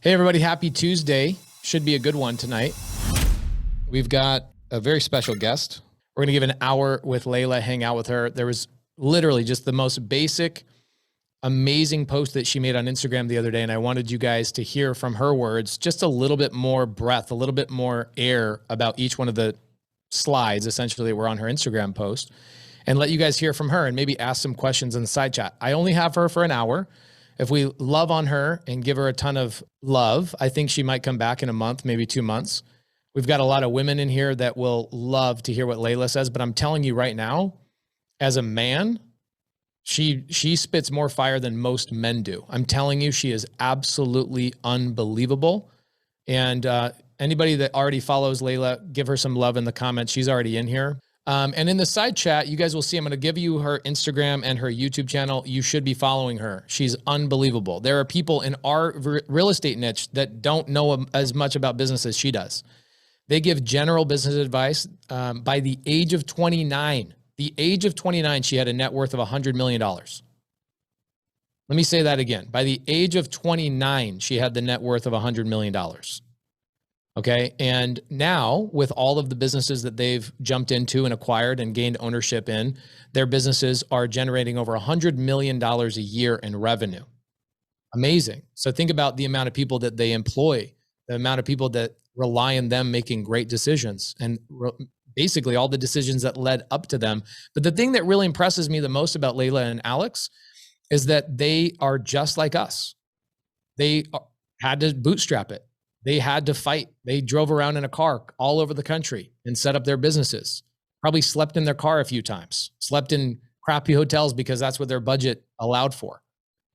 Hey, everybody. Happy Tuesday. Should be a good one tonight. We've got a very special guest. We're going to give an hour with Leila, hang out with her. There was literally just the most basic, amazing post that she made on Instagram the other day. And I wanted you guys to hear from her words, just a little bit more breath, a little bit more air about each one of the slides, essentially, that were on her Instagram post, and let you guys hear from her and maybe ask some questions in the side chat. I only have her for an hour. If we love on her and give her a ton of love, I think she might come back in a month, maybe 2 months. We've got a lot of women in here that will love to hear what Leila says, but I'm telling you right now, as a man, she spits more fire than most men do. I'm telling you, she is absolutely unbelievable. And anybody that already follows Leila, give her some love in the comments. She's already in here. And in the side chat, you guys will see, I'm going to give you her Instagram and her YouTube channel. You should be following her. She's unbelievable. There are people in our real estate niche that don't know as much about business as she does. They give general business advice. By the age of 29, she had a net worth of $100 million. Let me say that again. By the age of 29, she had the net worth of $100 million. Okay. And now with all of the businesses that they've jumped into and acquired and gained ownership in, their businesses are generating over $100 million a year in revenue. Amazing. So think about the amount of people that they employ, the amount of people that rely on them making great decisions, and basically all the decisions that led up to them. But the thing that really impresses me the most about Leila and Alex is that they are just like us. They had to bootstrap it. They had to fight. They drove around in a car all over the country and set up their businesses. Probably slept in their car a few times, slept in crappy hotels because that's what their budget allowed for.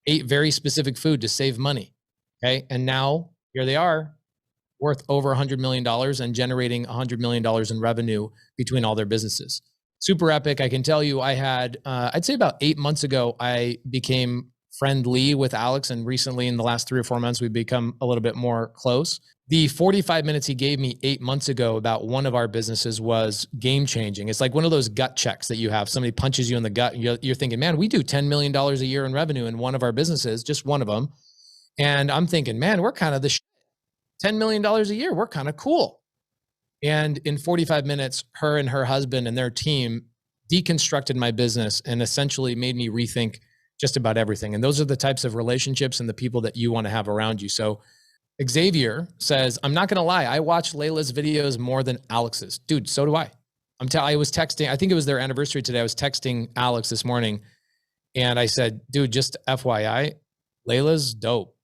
Ate very specific food to save money. Okay. And now here they are, worth over $100 million and generating $100 million in revenue between all their businesses. Super epic. I can tell you, I had, I'd say about 8 months ago, I became friendly with Alex, and recently in the last 3 or 4 months, we've become a little bit more close. The 45 minutes he gave me 8 months ago about one of our businesses was game changing. It's like one of those gut checks that you have. Somebody punches you in the gut and you're thinking, man, we do $10 million a year in revenue in one of our businesses, just one of them. And I'm thinking, man, we're kind of the $10 million a year. We're kind of cool. And in 45 minutes, her and her husband and their team deconstructed my business and essentially made me rethink just about everything. And those are the types of relationships and the people that you want to have around you. So Xavier says, I'm not going to lie, I watch Leila's videos more than Alex's. Dude, so do I. I was texting, I think it was their anniversary today. I was texting Alex this morning and I said, dude, just FYI, Leila's dope.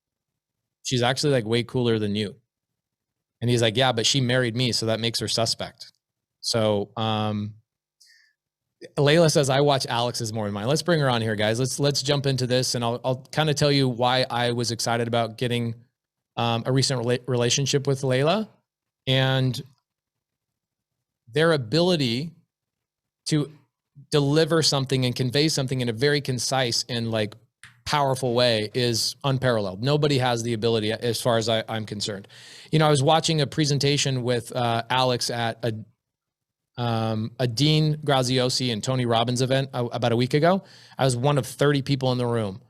She's actually like way cooler than you. And he's like, yeah, but she married me, so that makes her suspect. So Leila says, I watch Alex's more than mine. Let's bring her on here, guys. Let's jump into this, and I'll kind of tell you why I was excited about getting a recent relationship with Leila and their ability to deliver something and convey something in a very concise and like powerful way is unparalleled. Nobody has the ability as far as I'm concerned. You know, I was watching a presentation with Alex at a Dean Graziosi and Tony Robbins event about a week ago. I was one of 30 people in the room.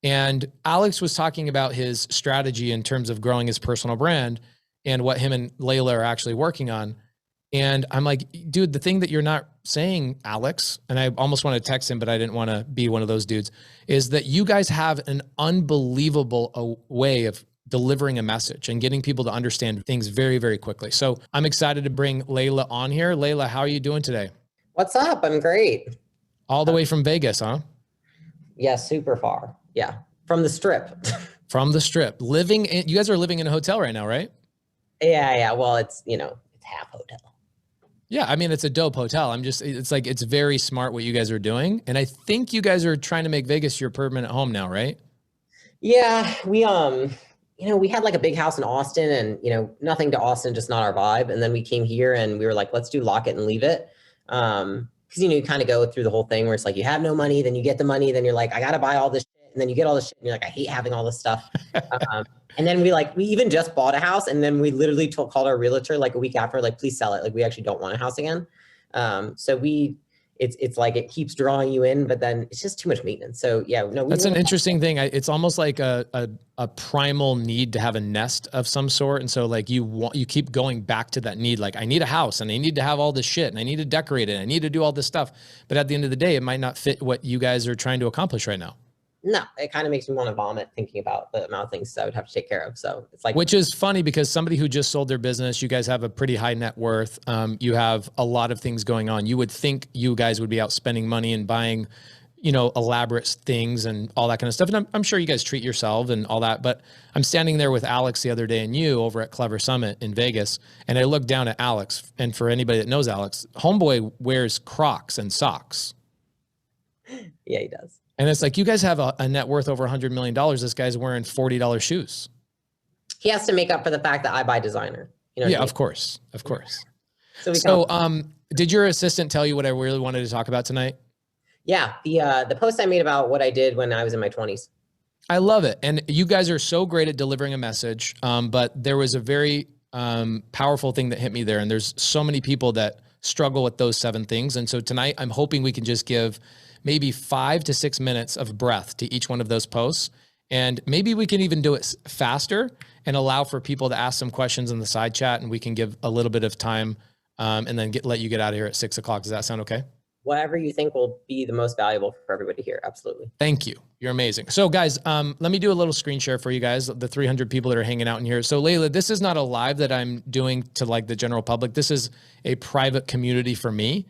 And Alex was talking about his strategy in terms of growing his personal brand and what him and Leila are actually working on. And I'm like, dude, the thing that you're not saying, Alex, and I almost want to text him, but I didn't want to be one of those dudes, is that you guys have an unbelievable way of delivering a message and getting people to understand things very, very quickly. So I'm excited to bring Leila on here. Leila, how are you doing today? What's up? I'm great. All the way from Vegas, huh? Yeah, super far. Yeah, from the Strip. From the Strip. You guys are living in a hotel right now, right? Yeah. Well, it's half hotel. Yeah, I mean, it's a dope hotel. It's very smart what you guys are doing. And I think you guys are trying to make Vegas your permanent home now, right? Yeah, we had like a big house in Austin and, nothing to Austin, just not our vibe. And then we came here and we were like, let's do lock it and leave it. Cause you kind of go through the whole thing where it's like, you have no money, then you get the money, then you're like, I got to buy all this shit. And then you get all this shit and you're like, I hate having all this stuff. And then we even just bought a house and then we literally called our realtor like a week after, like, please sell it. Like, we actually don't want a house again. So it's like it keeps drawing you in, but then it's just too much maintenance. So yeah, no, that's an interesting thing. It's almost like a primal need to have a nest of some sort. And so like you keep going back to that need. Like I need a house and I need to have all this shit and I need to decorate it. I need to do all this stuff. But at the end of the day, it might not fit what you guys are trying to accomplish right now. No, it kind of makes me want to vomit thinking about the amount of things I would have to take care of. So it's like, which is funny because somebody who just sold their business, you guys have a pretty high net worth. You have a lot of things going on. You would think you guys would be out spending money and buying, elaborate things and all that kind of stuff. And I'm sure you guys treat yourself and all that, but I'm standing there with Alex the other day and you over at Clever Summit in Vegas. And I looked down at Alex, and for anybody that knows Alex, homeboy wears Crocs and socks. Yeah, he does. And it's like, you guys have a net worth over $100 million. This guy's wearing $40 shoes. He has to make up for the fact that I buy designer. Yeah, of course. Of course. So did your assistant tell you what I really wanted to talk about tonight? Yeah. The post I made about what I did when I was in my 20s. I love it. And you guys are so great at delivering a message. But there was a very powerful thing that hit me there. And there's so many people that struggle with those 7 things. And so tonight I'm hoping we can just give maybe 5 to 6 minutes of breath to each one of those posts. And maybe we can even do it faster and allow for people to ask some questions in the side chat, and we can give a little bit of time and then let you get out of here at 6 o'clock. Does that sound okay? Whatever you think will be the most valuable for everybody here. Absolutely. Thank you. You're amazing. So guys, let me do a little screen share for you guys, the 300 people that are hanging out in here. So Leila, this is not a live that I'm doing to like the general public. This is a private community for me.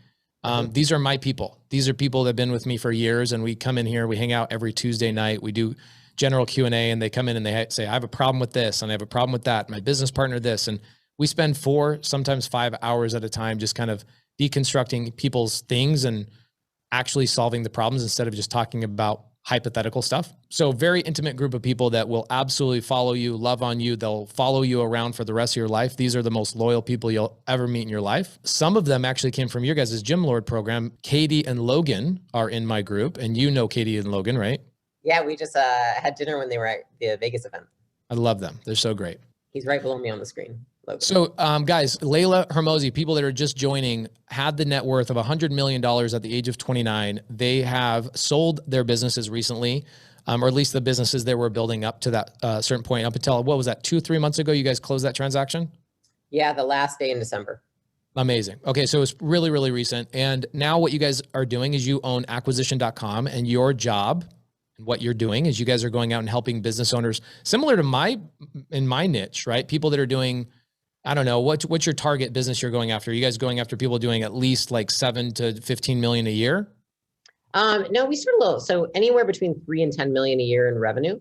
These are my people. These are people that have been with me for years, and we come in here, we hang out every Tuesday night. We do general Q&A, and they come in and they say, I have a problem with this and I have a problem with that. My business partner, this, and we spend 4, sometimes 5 hours at a time, just kind of deconstructing people's things and actually solving the problems instead of just talking about hypothetical stuff. So very intimate group of people that will absolutely follow you, love on you. They'll follow you around for the rest of your life. These are the most loyal people you'll ever meet in your life. Some of them actually came from your guys' Gym Lord program. Katie and Logan are in my group, and you know Katie and Logan, right? Yeah, we just had dinner when they were at the Vegas event. I love them. They're so great. He's right below me on the screen. Logan. So guys, Leila Hormozi, people that are just joining, had the net worth of $100 million at the age of 29. They have sold their businesses recently, or at least the businesses they were building up to that certain point up until, what was that, 2-3 months ago, you guys closed that transaction? Yeah, the last day in December. Amazing. Okay, so it's really, really recent. And now what you guys are doing is you own acquisition.com, and your job and what you're doing is you guys are going out and helping business owners similar to in my niche, right? People that are doing, I don't know, what's your target business you're going after? Are you guys going after people doing at least like 7 to 15 million a year? No, we start low. So anywhere between 3 and 10 million a year in revenue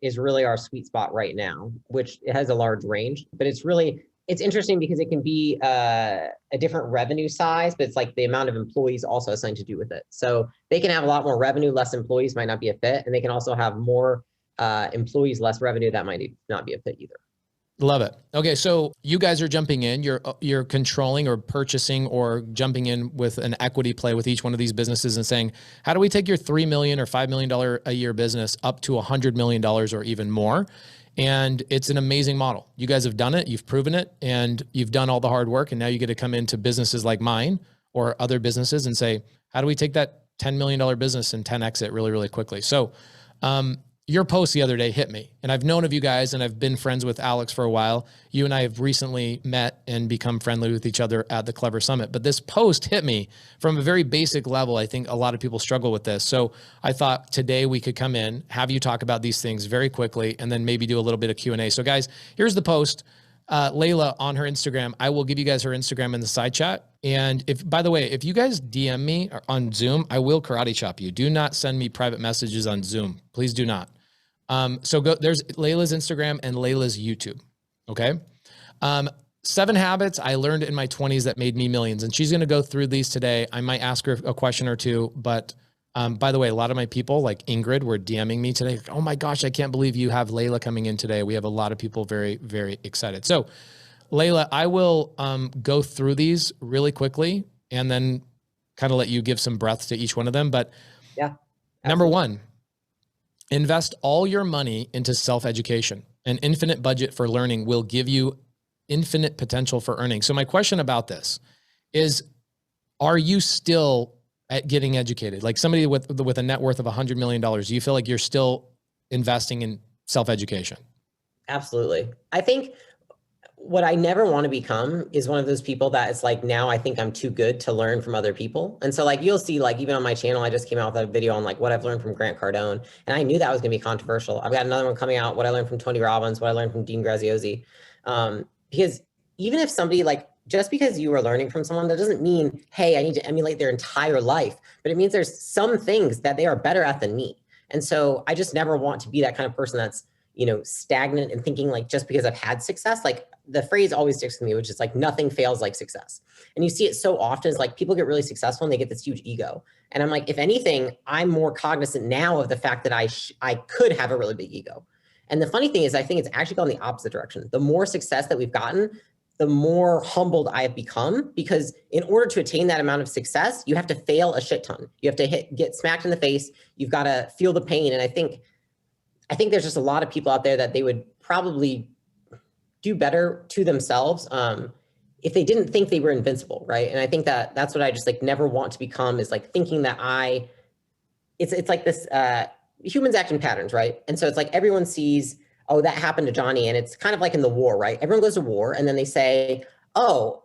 is really our sweet spot right now, which it has a large range, but it's interesting because it can be a different revenue size, but it's like the amount of employees also has something to do with it. So they can have a lot more revenue, less employees might not be a fit. And they can also have more employees, less revenue. That might not be a fit either. Love it. Okay, so you guys are jumping in. You're controlling or purchasing or jumping in with an equity play with each one of these businesses and saying, how do we take your $3 million or $5 million a year business up to $100 million or even more? And it's an amazing model. You guys have done it, you've proven it, and you've done all the hard work. And now you get to come into businesses like mine or other businesses and say, how do we take that $10 million business and 10x it really, really quickly? So your post the other day hit me, and I've known of you guys and I've been friends with Alex for a while. You and I have recently met and become friendly with each other at the Clever Summit, but this post hit me from a very basic level. I think a lot of people struggle with this. So I thought today we could come in, have you talk about these things very quickly, and then maybe do a little bit of Q&A. So guys, here's the post. Leila on her Instagram. I will give you guys her Instagram in the side chat. And by the way, if you guys DM me on Zoom, I will karate chop you. Do not send me private messages on Zoom. Please do not. So there's Leila's Instagram and Leila's YouTube. Okay. 7 habits I learned in my 20s that made me millions. And she's going to go through these today. I might ask her a question or two, but, by the way, a lot of my people like Ingrid were DMing me today. Oh my gosh, I can't believe you have Leila coming in today. We have a lot of people very, very excited. So Leila, I will, go through these really quickly and then kind of let you give some breath to each one of them. But yeah, number 1, invest all your money into self-education. An infinite budget for learning will give you infinite potential for earning. So my question about this is, Are you still at getting educated? Like somebody with a net worth of $100 million, do you feel like you're still investing in self-education? Absolutely. I think what I never want to become is one of those people that it's like, now I think I'm too good to learn from other people. And so like, you'll see like, even on my channel, I just came out with a video on like what I've learned from Grant Cardone. And I knew that was going to be controversial. I've got another one coming out, what I learned from Tony Robbins, what I learned from Dean Graziosi. Because even if somebody like, just because you are learning from someone, that doesn't mean, hey, I need to emulate their entire life, but it means there's some things that they are better at than me. And so I just never want to be that kind of person that's, stagnant and thinking like, just because I've had success, like the phrase always sticks with me, which is like, nothing fails like success. And you see it so often, is like people get really successful and they get this huge ego. And I'm like, if anything, I'm more cognizant now of the fact that I could have a really big ego. And the funny thing is, I think it's actually gone the opposite direction. The more success that we've gotten, the more humbled I have become, because in order to attain that amount of success, you have to fail a shit ton. You have to get smacked in the face. You've got to feel the pain. And I think there's just a lot of people out there that they would probably do better to themselves if they didn't think they were invincible, right? And I think that's what I just like never want to become, is like thinking that it's like this humans act in patterns, right? And so it's like everyone sees, oh, that happened to Johnny, and it's kind of like in the war, right? Everyone goes to war, and then they say, oh,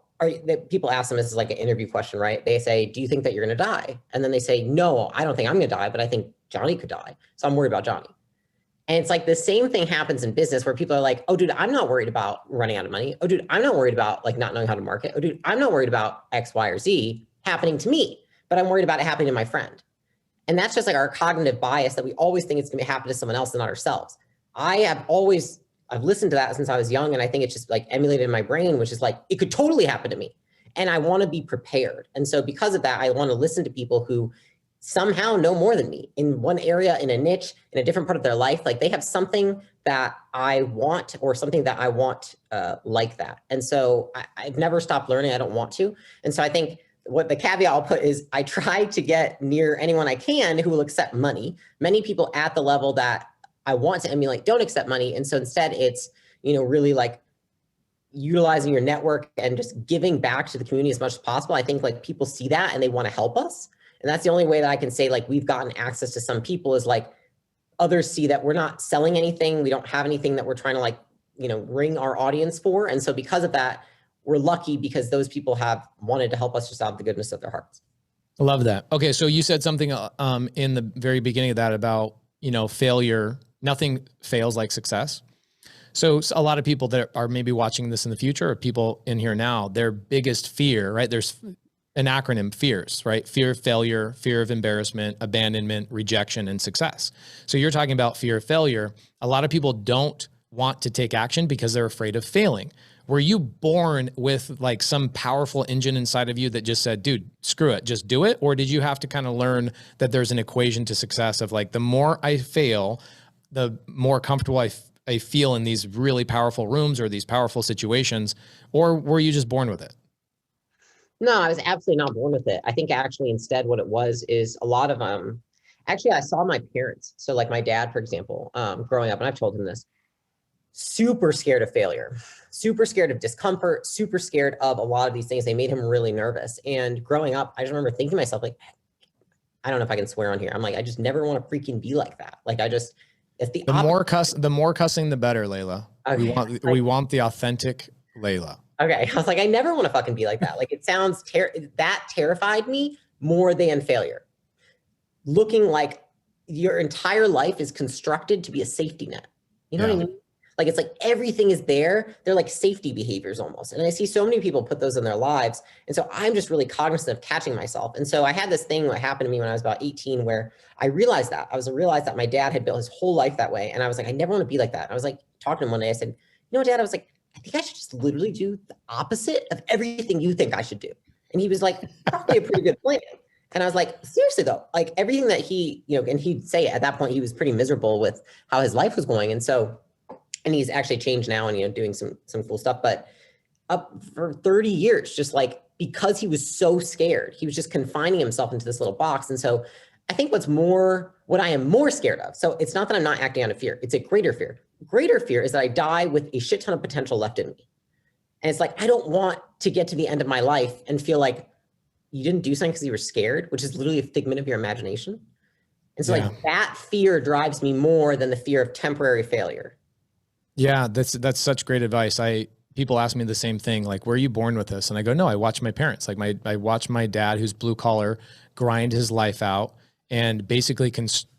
people ask them, this is like an interview question, right? They say, do you think that you're going to die? And then they say, no, I don't think I'm going to die, but I think Johnny could die, so I'm worried about Johnny. And it's like the same thing happens in business, where people are like, oh, dude, I'm not worried about running out of money. Oh, dude, I'm not worried about like not knowing how to market. Oh, dude, I'm not worried about X, Y, or Z happening to me, but I'm worried about it happening to my friend. And that's just like our cognitive bias, that we always think it's going to happen to someone else and not ourselves. I've listened to that since I was young. And I think it's just like emulated in my brain, which is like, it could totally happen to me. And I want to be prepared. And so because of that, I want to listen to people who somehow know more than me in one area, in a niche, in a different part of their life. Like they have something that I want, or something that I want like that. And so I've never stopped learning. I don't want to. And so I think what the caveat I'll put is, I try to get near anyone I can who will accept money. Many people at the level that I want to emulate don't accept money. And so instead it's, really like utilizing your network and just giving back to the community as much as possible. I think like people see that and they want to help us. And that's the only way that I can say like we've gotten access to some people, is like others see that we're not selling anything. We don't have anything that we're trying to like, ring our audience for. And so because of that, we're lucky, because those people have wanted to help us just out of the goodness of their hearts. I love that. Okay. So you said something in the very beginning of that about, failure. Nothing fails like success. So a lot of people that are maybe watching this in the future, or people in here now, their biggest fear, right? There's an acronym, FEARS, right? Fear of failure, fear of embarrassment, abandonment, rejection, and success. So you're talking about fear of failure. A lot of people don't want to take action because they're afraid of failing. Were you born with like some powerful engine inside of you that just said, dude, screw it, just do it? Or did you have to kind of learn that there's an equation to success of like, the more I fail, the more comfortable I feel in these really powerful rooms or these powerful situations? Or were you just born with it? No, I was absolutely not born with it. I think actually instead what it was is a lot of actually I saw my parents. So like my dad, for example, growing up, and I've told him this, super scared of failure, super scared of discomfort, super scared of a lot of these things. They made him really nervous. And growing up, I just remember thinking to myself, like, I don't know if I can swear on here. I'm like, I just never want to freaking be like that. Like it's the more cussing, the better, Leila. Okay. We want the authentic Leila. Okay. I was like, I never want to fucking be like that. Like it sounds that terrified me more than failure. Looking like your entire life is constructed to be a safety net. You know what I mean? Like, it's like everything is there. They're like safety behaviors almost. And I see so many people put those in their lives. And so I'm just really cognizant of catching myself. And so I had this thing that happened to me when I was about 18, where I realized that my dad had built his whole life that way. And I was like, I never want to be like that. And I was like talking to him one day, I said, you know, Dad, I was like, I think I should just literally do the opposite of everything you think I should do. And he was like, probably a pretty good plan. And I was like, seriously though, like everything that he, and he'd say at that point, he was pretty miserable with how his life was going. And so, and he's actually changed now and, doing some cool stuff, but up for 30 years, just like, because he was so scared, he was just confining himself into this little box. And so I think what I am more scared of, so it's not that I'm not acting out of fear, it's a greater fear. Greater fear is that I die with a shit ton of potential left in me. And it's like, I don't want to get to the end of my life and feel like you didn't do something because you were scared, which is literally a figment of your imagination. And so Yeah. like that fear drives me more than the fear of temporary failure. Yeah, that's such great advice. People ask me the same thing, like, were you born with this? And I go, no, I watched my parents. Like I watched my dad, who's blue collar, grind his life out and basically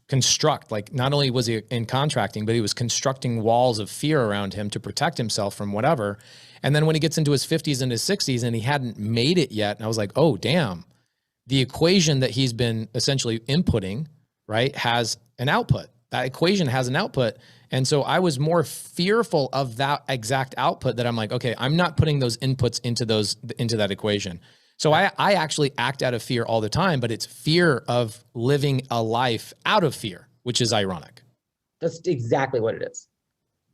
construct, like not only was he in contracting, but he was constructing walls of fear around him to protect himself from whatever. And then when he gets into his 50s and his 60s and he hadn't made it yet, and I was like, oh, damn, the equation that he's been essentially inputting, right, has an output. That equation has an output. And so I was more fearful of that exact output that I'm like, okay, I'm not putting those inputs into that equation. So I actually act out of fear all the time, but it's fear of living a life out of fear, which is ironic. That's exactly what it is.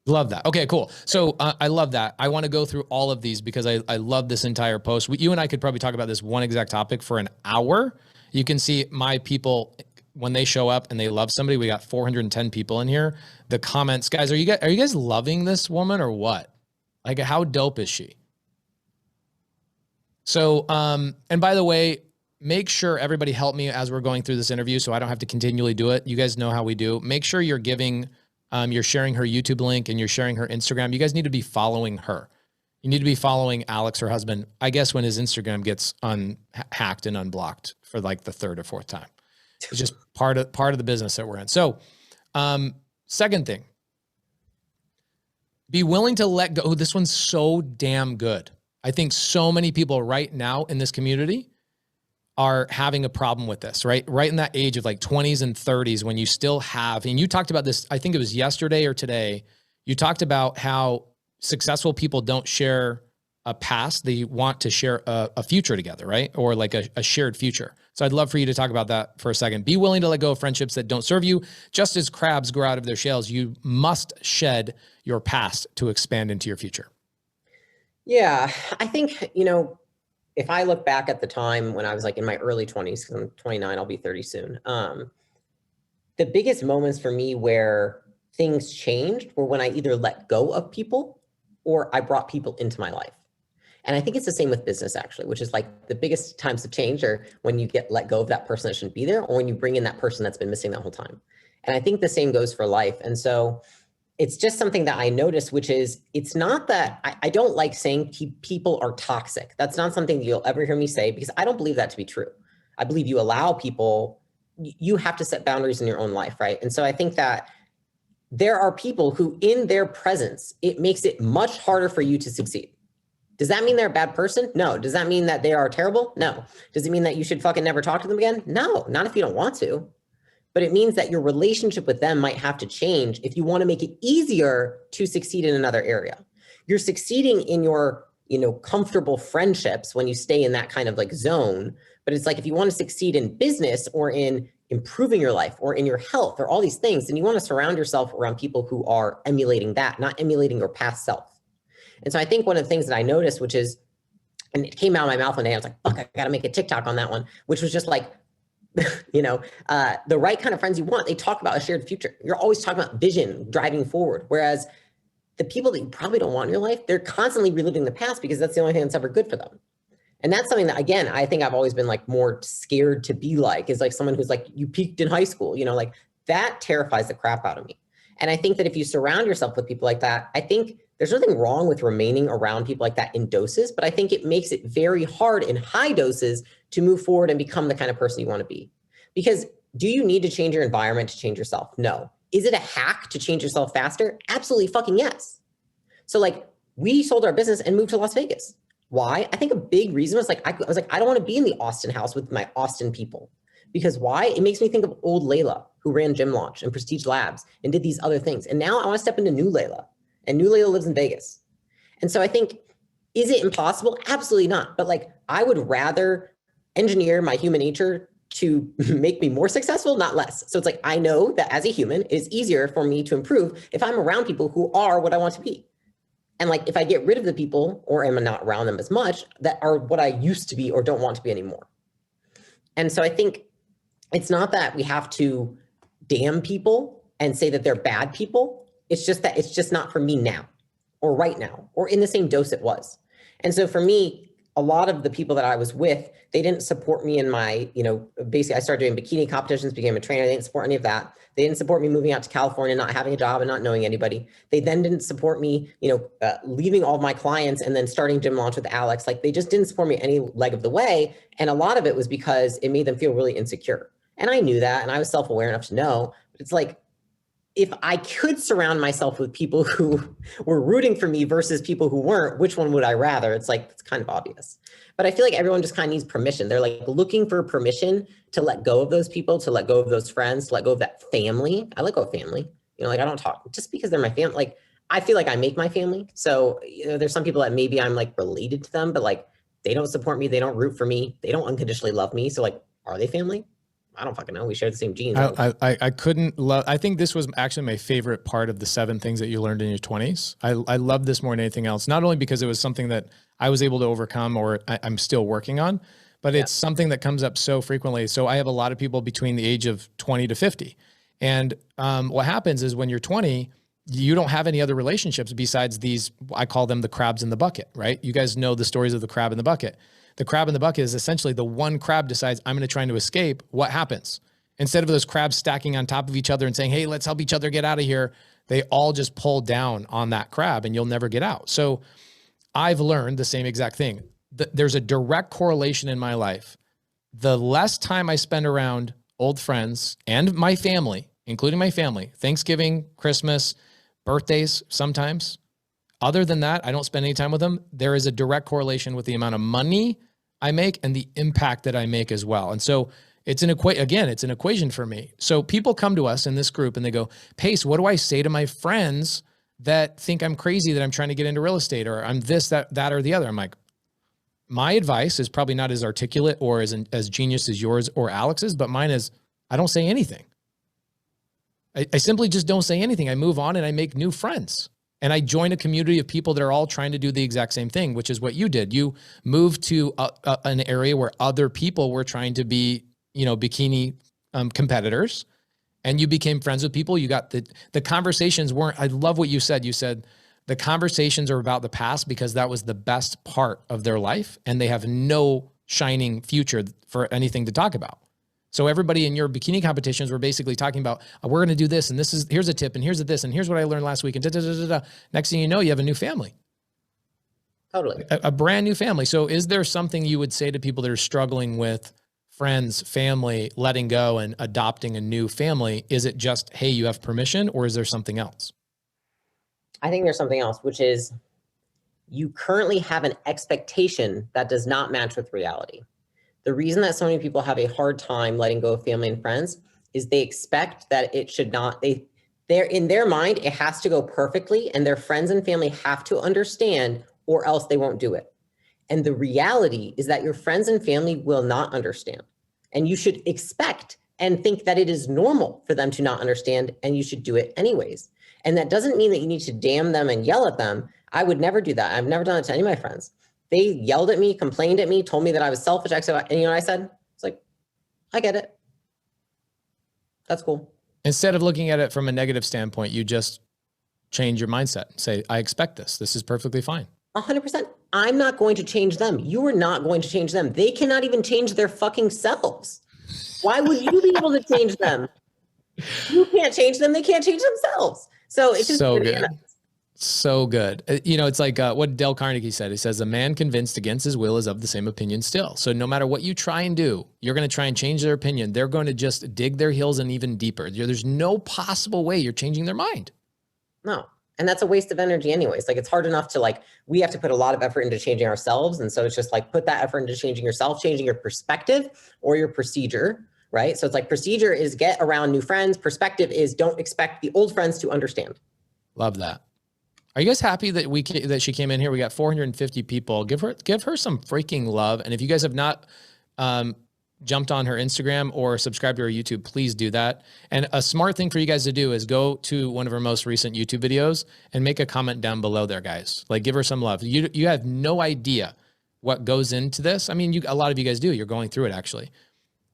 Love that. Okay, cool. So I love that. I want to go through all of these because I love this entire post. You and I could probably talk about this one exact topic for an hour. You can see my people, when they show up and they love somebody, we got 410 people in here. The comments, guys, are you guys loving this woman or what? Like, how dope is she? So, and by the way, make sure everybody help me as we're going through this interview so I don't have to continually do it. You guys know how we do. Make sure you're giving, you're sharing her YouTube link and you're sharing her Instagram. You guys need to be following her. You need to be following Alex, her husband, I guess when his Instagram gets hacked and unblocked for like the third or fourth time. It's just part of the business that we're in. So, second thing, be willing to let go. Oh, this one's so damn good. I think so many people right now in this community are having a problem with this, right? Right in that age of like 20s and 30s when you still have, and you talked about this, I think it was yesterday or today, you talked about how successful people don't share a past, they want to share a future together, right? Or like a shared future. So I'd love for you to talk about that for a second. Be willing to let go of friendships that don't serve you. Just as crabs grow out of their shells, you must shed your past to expand into your future. Yeah, I think, if I look back at the time when I was like in my early 20s, because I'm 29, I'll be 30 soon. The biggest moments for me where things changed were when I either let go of people or I brought people into my life. And I think it's the same with business actually, which is like the biggest times of change are when you get let go of that person that shouldn't be there or when you bring in that person that's been missing that whole time. And I think the same goes for life. And so it's just something that I noticed, which is it's not that I don't like saying people are toxic. That's not something you'll ever hear me say because I don't believe that to be true. I believe you allow people, you have to set boundaries in your own life, right? And so I think that there are people who in their presence, it makes it much harder for you to succeed. Does that mean they're a bad person? No. Does that mean that they are terrible? No. Does it mean that you should fucking never talk to them again? No, not if you don't want to. But it means that your relationship with them might have to change if you want to make it easier to succeed in another area. You're succeeding in your, comfortable friendships when you stay in that kind of like zone. But it's like if you want to succeed in business or in improving your life or in your health or all these things, then you want to surround yourself around people who are emulating that, not emulating your past self. And so I think one of the things that I noticed, which is, and it came out of my mouth one day, I was like, fuck, I got to make a TikTok on that one, which was just like, the right kind of friends you want, they talk about a shared future. You're always talking about vision, driving forward. Whereas the people that you probably don't want in your life, they're constantly reliving the past because that's the only thing that's ever good for them. And that's something that, again, I think I've always been like more scared to be like, is like someone who's like, you peaked in high school, like that terrifies the crap out of me. And I think that if you surround yourself with people like that, I think there's nothing wrong with remaining around people like that in doses, but I think it makes it very hard in high doses to move forward and become the kind of person you want to be. Because do you need to change your environment to change yourself? No. Is it a hack to change yourself faster? Absolutely fucking yes. So like we sold our business and moved to Las Vegas. Why? I think a big reason was like, I was like, I don't want to be in the Austin house with my Austin people. Because why? It makes me think of old Leila who ran Gym Launch and Prestige Labs and did these other things. And now I want to step into new Leila. And new Leila lives in Vegas. And so I think, is it impossible? Absolutely not. But like, I would rather engineer my human nature to make me more successful, not less. So it's like, I know that as a human, it's easier for me to improve if I'm around people who are what I want to be. And like, if I get rid of the people or am not around them as much that are what I used to be or don't want to be anymore. And so I think it's not that we have to damn people and say that they're bad people. It's just that it's just not for me now or right now or in the same dose it was. And so for me, a lot of the people that I was with, they didn't support me in my, basically I started doing bikini competitions, became a trainer. They didn't support any of that. They didn't support me moving out to California, not having a job and not knowing anybody. They then didn't support me, leaving all of my clients and then starting Gym Launch with Alex. Like they just didn't support me any leg of the way. And a lot of it was because it made them feel really insecure. And I knew that, and I was self-aware enough to know, but it's like, if I could surround myself with people who were rooting for me versus people who weren't, which one would I rather? It's like, it's kind of obvious. But I feel like everyone just kind of needs permission. They're like looking for permission to let go of those people, to let go of those friends, to let go of that family. I let go of family. I don't talk just because they're my family. Like, I feel like I make my family. So, there's some people that maybe I'm like related to them, but like, they don't support me. They don't root for me. They don't unconditionally love me. So like, are they family? I don't fucking know. We share the same genes. I couldn't love, I think this was actually my favorite part of the 7 things that you learned in your 20s. I love this more than anything else, not only because it was something that I was able to overcome or I'm still working on, but it's something that comes up so frequently. So I have a lot of people between the age of 20 to 50. And what happens is when you're 20, you don't have any other relationships besides these, I call them the crabs in the bucket, right? You guys know the stories of the crab in the bucket. The crab in the bucket is essentially the one crab decides I'm going to try to escape. What happens? Instead of those crabs stacking on top of each other and saying, hey, let's help each other get out of here, they all just pull down on that crab and you'll never get out. So I've learned the same exact thing. There's a direct correlation in my life. The less time I spend around old friends and my family, including my family, Thanksgiving, Christmas, birthdays sometimes, other than that, I don't spend any time with them. There is a direct correlation with the amount of money I make and the impact that I make as well. And so it's an equation for me. So people come to us in this group and they go, Pace, what do I say to my friends that think I'm crazy, that I'm trying to get into real estate, or I'm this, that, or the other? I'm like, my advice is probably not as articulate or as genius as yours or Alex's, but mine is, I don't say anything. I simply just don't say anything. I move on and I make new friends. And I join a community of people that are all trying to do the exact same thing, which is what you did. You moved to an area where other people were trying to be, bikini competitors, and you became friends with people. You got the conversations weren't, I love what you said. You said the conversations are about the past because that was the best part of their life and they have no shining future for anything to talk about. So everybody in your bikini competitions were basically talking about, we're going to do this, and here's a tip, and here's this, and here's what I learned last week, and da-da-da-da-da. Next thing you know, you have a new family. Totally. A brand new family. So is there something you would say to people that are struggling with friends, family, letting go and adopting a new family? Is it just, hey, you have permission, or is there something else? I think there's something else, which is you currently have an expectation that does not match with reality. The reason that so many people have a hard time letting go of family and friends is they expect that it should not, they're in their mind, it has to go perfectly and their friends and family have to understand or else they won't do it. And the reality is that your friends and family will not understand. And you should expect and think that it is normal for them to not understand and you should do it anyways. And that doesn't mean that you need to damn them and yell at them. I would never do that. I've never done it to any of my friends. They yelled at me, complained at me, told me that I was selfish. And you know what I said? It's like, I get it. That's cool. Instead of looking at it from a negative standpoint, you just change your mindset. Say, I expect this. This is perfectly fine. 100%. I'm not going to change them. You are not going to change them. They cannot even change their fucking selves. Why would you be able to change them? You can't change them. They can't change themselves. So it's just so good. So good. It's like what Dale Carnegie said. He says, a man convinced against his will is of the same opinion still. So no matter what you try and do, you're going to try and change their opinion. They're going to just dig their heels in even deeper. There's no possible way you're changing their mind. No. And that's a waste of energy anyways. Like it's hard enough to we have to put a lot of effort into changing ourselves. And so it's just put that effort into changing yourself, changing your perspective or your procedure, right? So it's procedure is get around new friends. Perspective is don't expect the old friends to understand. Love that. Are you guys happy that she came in here? We got 450 people. Give her some freaking love. And if you guys have not jumped on her Instagram or subscribed to her YouTube, please do that. And a smart thing for you guys to do is go to one of her most recent YouTube videos and make a comment down below there, guys. Give her some love. You have no idea what goes into this. I mean, a lot of you guys do. You're going through it, actually.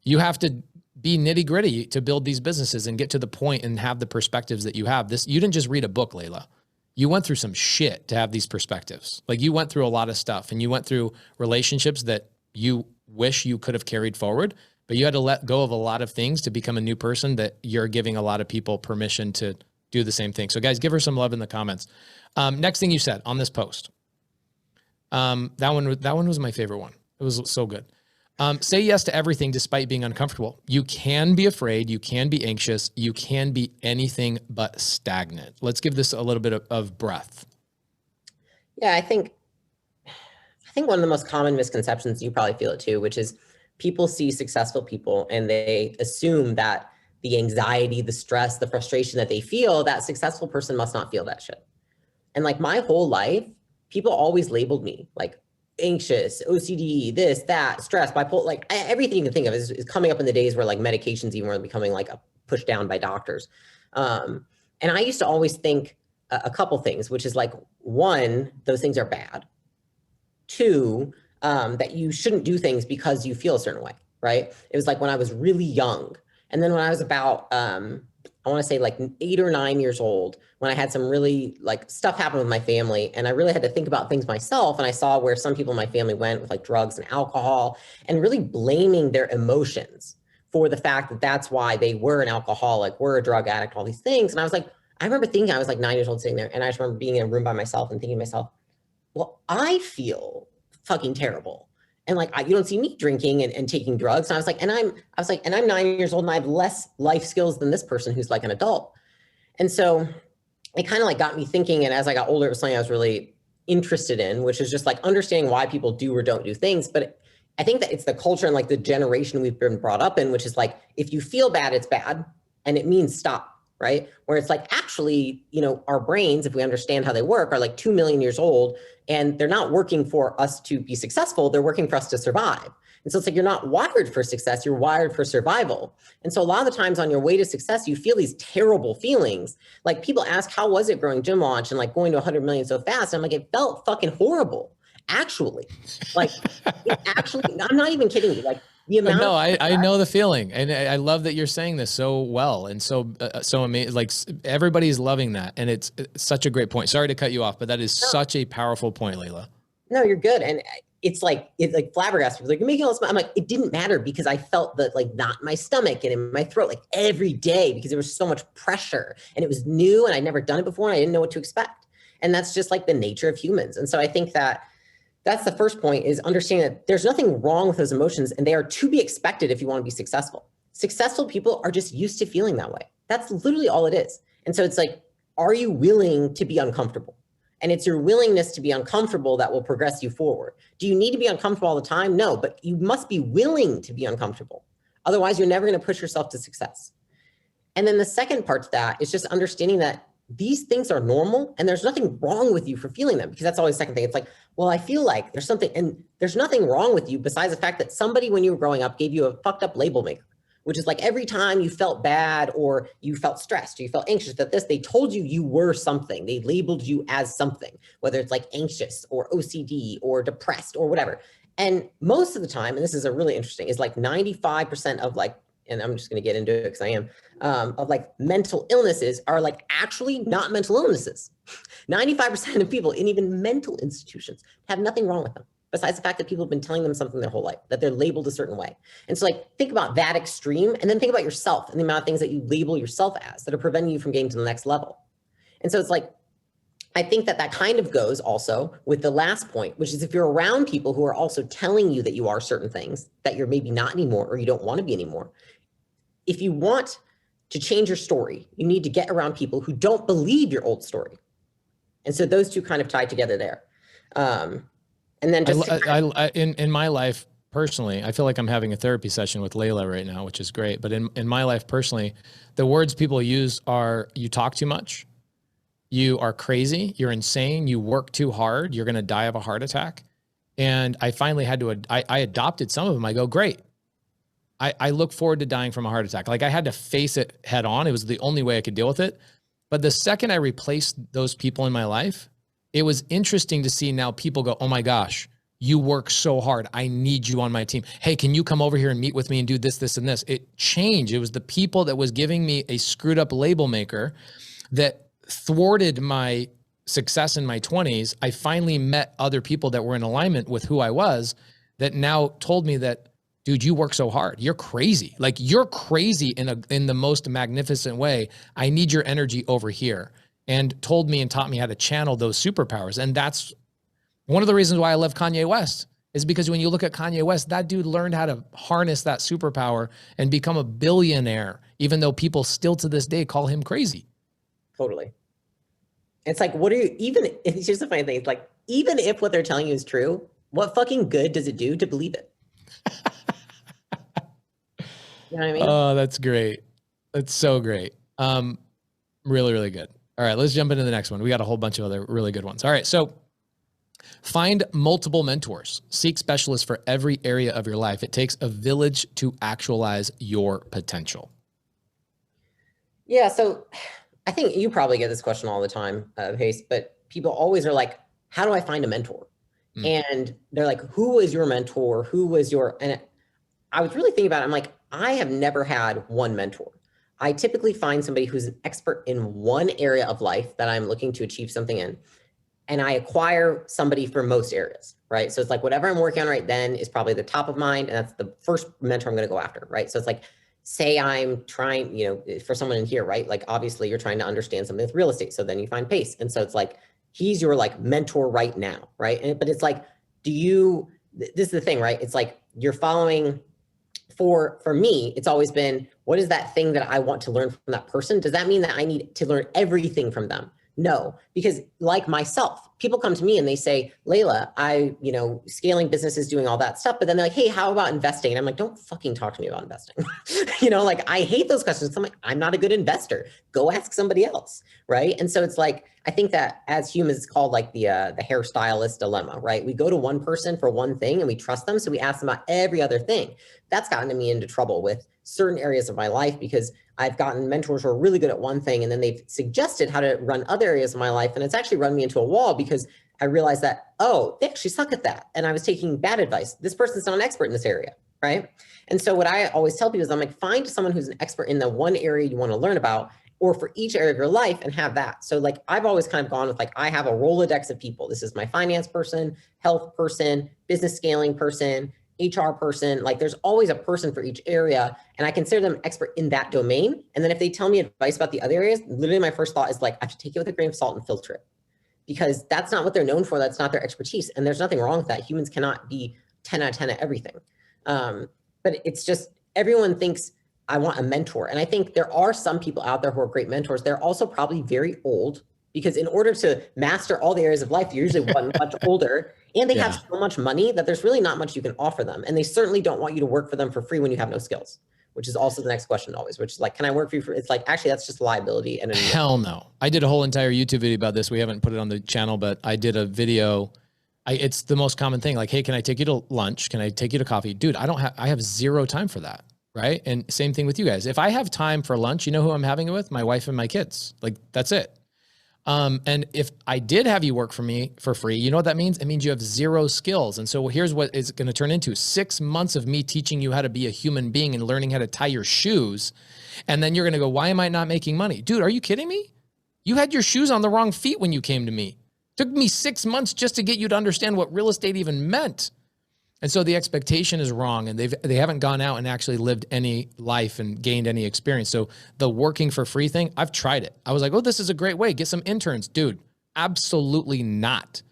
You have to be nitty gritty to build these businesses and get to the point and have the perspectives that you have. You didn't just read a book, Leila. you went through some shit to have these perspectives. Like you went through a lot of stuff and you went through relationships that you wish you could have carried forward, but you had to let go of a lot of things to become a new person that you're giving a lot of people permission to do the same thing. So guys, give her some love in the comments. Next thing you said on this post. That one was my favorite one. It was so good. Say yes to everything despite being uncomfortable. You can be afraid. You can be anxious. You can be anything but stagnant. Let's give this a little bit of breath. Yeah, I think one of the most common misconceptions, you probably feel it too, which is people see successful people and they assume that the anxiety, the stress, the frustration that they feel, that successful person must not feel that shit. And like my whole life, people always labeled me like anxious, OCD, this, that, stress, bipolar, like everything you can think of is coming up in the days where like medications even were becoming like a push down by doctors. And I used to always think a couple things, which is like, one, those things are bad. Two, that you shouldn't do things because you feel a certain way, right? It was like when I was really young. And then when I was about, I want to say like 8 or 9 years old, when I had some really like stuff happen with my family and I really had to think about things myself. And I saw where some people in my family went with like drugs and alcohol and really blaming their emotions for the fact that that's why they were an alcoholic, were a drug addict, all these things. And I was like, I remember thinking, I was like 9 years old sitting there and I just remember being in a room by myself and thinking to myself, well, I feel fucking terrible. And like, you don't see me drinking and taking drugs. And I was like, and I'm 9 years old and I have less life skills than this person who's like an adult. And so it kind of like got me thinking. And as I got older, it was something I was really interested in, which is just like understanding why people do or don't do things. But I think that it's the culture and like the generation we've been brought up in, which is like, if you feel bad, it's bad. And it means stop. Right? Where it's like, actually, you know, our brains, if we understand how they work, are like 2 million years old and they're not working for us to be successful. They're working for us to survive. And so it's like, you're not wired for success, you're wired for survival. And so a lot of the times on your way to success, you feel these terrible feelings. Like people ask, how was it growing Gym Launch and like going to 100 million so fast? And I'm like, it felt fucking horrible. Actually, like I'm not even kidding you. Like, no, I know the feeling, and I love that you're saying this so well and so amazing. Like everybody's loving that, and it's such a great point. Sorry to cut you off, but that is such a powerful point, Leila. No, you're good, and it's like flabbergasted. Like you're making all this. I'm like, it didn't matter because I felt that like not in my stomach and in my throat like every day because there was so much pressure and it was new and I'd never done it before and I didn't know what to expect. And that's just like the nature of humans. And so I think that that's the first point, is understanding that there's nothing wrong with those emotions and they are to be expected if you want to be successful. Successful people are just used to feeling that way. That's literally all it is. And so it's like, are you willing to be uncomfortable? And it's your willingness to be uncomfortable that will progress you forward. Do you need to be uncomfortable all the time? No, but you must be willing to be uncomfortable. Otherwise, you're never going to push yourself to success. And then the second part to that is just understanding that these things are normal and there's nothing wrong with you for feeling them, because that's always the second thing. It's like, well, I feel like there's something, and there's nothing wrong with you besides the fact that somebody, when you were growing up, gave you a fucked up label maker, which is like every time you felt bad or you felt stressed or you felt anxious that they told you you were something. They labeled you as something, whether it's like anxious or OCD or depressed or whatever. And most of the time, and this is a really interesting, is like 95% of like, and I'm just going to get into it because I am, of like mental illnesses are like actually not mental illnesses. 95% of people in even mental institutions have nothing wrong with them, besides the fact that people have been telling them something their whole life, that they're labeled a certain way. And so like, think about that extreme and then think about yourself and the amount of things that you label yourself as that are preventing you from getting to the next level. And so it's like, I think that kind of goes also with the last point, which is if you're around people who are also telling you that you are certain things that you're maybe not anymore or you don't want to be anymore. If you want to change your story, you need to get around people who don't believe your old story. And so those two kind of tie together there. And then just in my life personally, I feel like I'm having a therapy session with Leila right now, which is great. But in my life personally, the words people use are, you talk too much, you are crazy, you're insane, you work too hard, you're going to die of a heart attack. And I finally had to, I adopted some of them. I go, great. I look forward to dying from a heart attack. Like I had to face it head on. It was the only way I could deal with it. But the second I replaced those people in my life, it was interesting to see now people go, oh my gosh, you work so hard. I need you on my team. Hey, can you come over here and meet with me and do this, this, and this? It changed. It was the people that was giving me a screwed up label maker that thwarted my success in my 20s, I finally met other people that were in alignment with who I was that now told me that, dude, you work so hard. You're crazy. Like, you're crazy in the most magnificent way. I need your energy over here. And told me and taught me how to channel those superpowers. And that's one of the reasons why I love Kanye West, is because when you look at Kanye West, that dude learned how to harness that superpower and become a billionaire, even though people still to this day call him crazy. Totally. It's like, it's just the funny thing. It's like, even if what they're telling you is true, what fucking good does it do to believe it? You know what I mean? Oh, that's great. That's so great. Really, really good. All right, let's jump into the next one. We got a whole bunch of other really good ones. All right, so find multiple mentors. Seek specialists for every area of your life. It takes a village to actualize your potential. Yeah, so I think you probably get this question all the time, Pace, but people always are like, how do I find a mentor? And they're like, who was your mentor? And I was really thinking about it. I'm like, I have never had one mentor. I typically find somebody who's an expert in one area of life that I'm looking to achieve something in. And I acquire somebody for most areas, right? So it's like whatever I'm working on right then is probably the top of mind. And that's the first mentor I'm going to go after, right? So it's like, say I'm trying, for someone in here, right? Like, obviously you're trying to understand something with real estate. So then you find Pace. And so it's like, he's your like mentor right now, right? But it's like, this is the thing, right? It's like you're following, for me, it's always been, what is that thing that I want to learn from that person? Does that mean that I need to learn everything from them? No, because like myself, people come to me and they say, Leila, scaling businesses, doing all that stuff. But then they're like, hey, how about investing? And I'm like, don't fucking talk to me about investing. Like, I hate those questions. I'm like, I'm not a good investor. Go ask somebody else. Right. And so it's like, I think that as humans, it's called like the hairstylist dilemma, right? We go to one person for one thing and we trust them. So we ask them about every other thing. That's gotten me into trouble with certain areas of my life, because I've gotten mentors who are really good at one thing, and then they've suggested how to run other areas of my life. And it's actually run me into a wall, because I realized that, oh, they actually suck at that. And I was taking bad advice. This person's not an expert in this area, right? And so what I always tell people is, I'm like, find someone who's an expert in the one area you want to learn about, or for each area of your life, and have that. So like, I've always kind of gone with like, I have a Rolodex of people. This is my finance person, health person, business scaling person, HR person. Like, there's always a person for each area, and I consider them expert in that domain. And then if they tell me advice about the other areas, literally my first thought is like, I have to take it with a grain of salt and filter it, because that's not what they're known for. That's not their expertise. And there's nothing wrong with that. Humans cannot be 10 out of 10 at everything. But it's just, everyone thinks I want a mentor. And I think there are some people out there who are great mentors. They're also probably very old, because in order to master all the areas of life, you're usually much older, and they have so much money that there's really not much you can offer them. And they certainly don't want you to work for them for free when you have no skills, which is also the next question always, which is like, can I work for you for, it's like, actually, that's just liability. And hell no. I did a whole entire YouTube video about this. We haven't put it on the channel, but I did a video. It's the most common thing. Like, hey, can I take you to lunch? Can I take you to coffee? Dude, I have zero time for that. Right. And same thing with you guys. If I have time for lunch, you know who I'm having it with? My wife and my kids. Like, that's it. And if I did have you work for me for free, you know what that means? It means you have zero skills. And so here's what it's going to turn into: 6 months of me teaching you how to be a human being and learning how to tie your shoes. And then you're going to go, why am I not making money? Dude, are you kidding me? You had your shoes on the wrong feet when you came to me. It took me 6 months just to get you to understand what real estate even meant. And so the expectation is wrong, and they haven't gone out and actually lived any life and gained any experience. So the working for free thing, I've tried it. I was like, oh, this is a great way. Get some interns. Dude, absolutely not.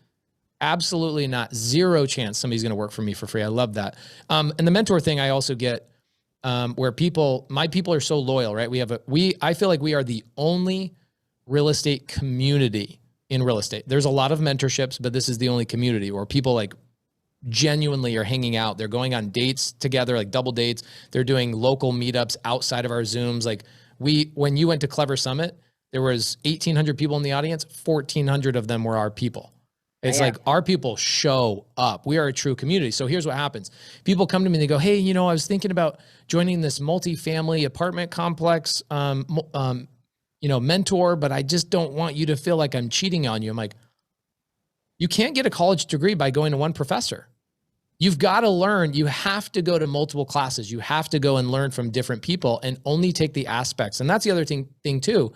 Absolutely not. Zero chance somebody's going to work for me for free. I love that. And the mentor thing I also get, where my people are so loyal, right? I feel like we are the only real estate community in real estate. There's a lot of mentorships, but this is the only community where people like genuinely are hanging out. They're going on dates together, like double dates. They're doing local meetups outside of our Zooms. Like when you went to Clever Summit, there was 1,800 people in the audience. 1,400 of them were our people. It's like our people show up. We are a true community. So here's what happens. People come to me and they go, hey, I was thinking about joining this multifamily apartment complex, mentor, but I just don't want you to feel like I'm cheating on you. I'm like, you can't get a college degree by going to one professor. You've got to learn. You have to go to multiple classes. You have to go and learn from different people and only take the aspects. And that's the other thing too.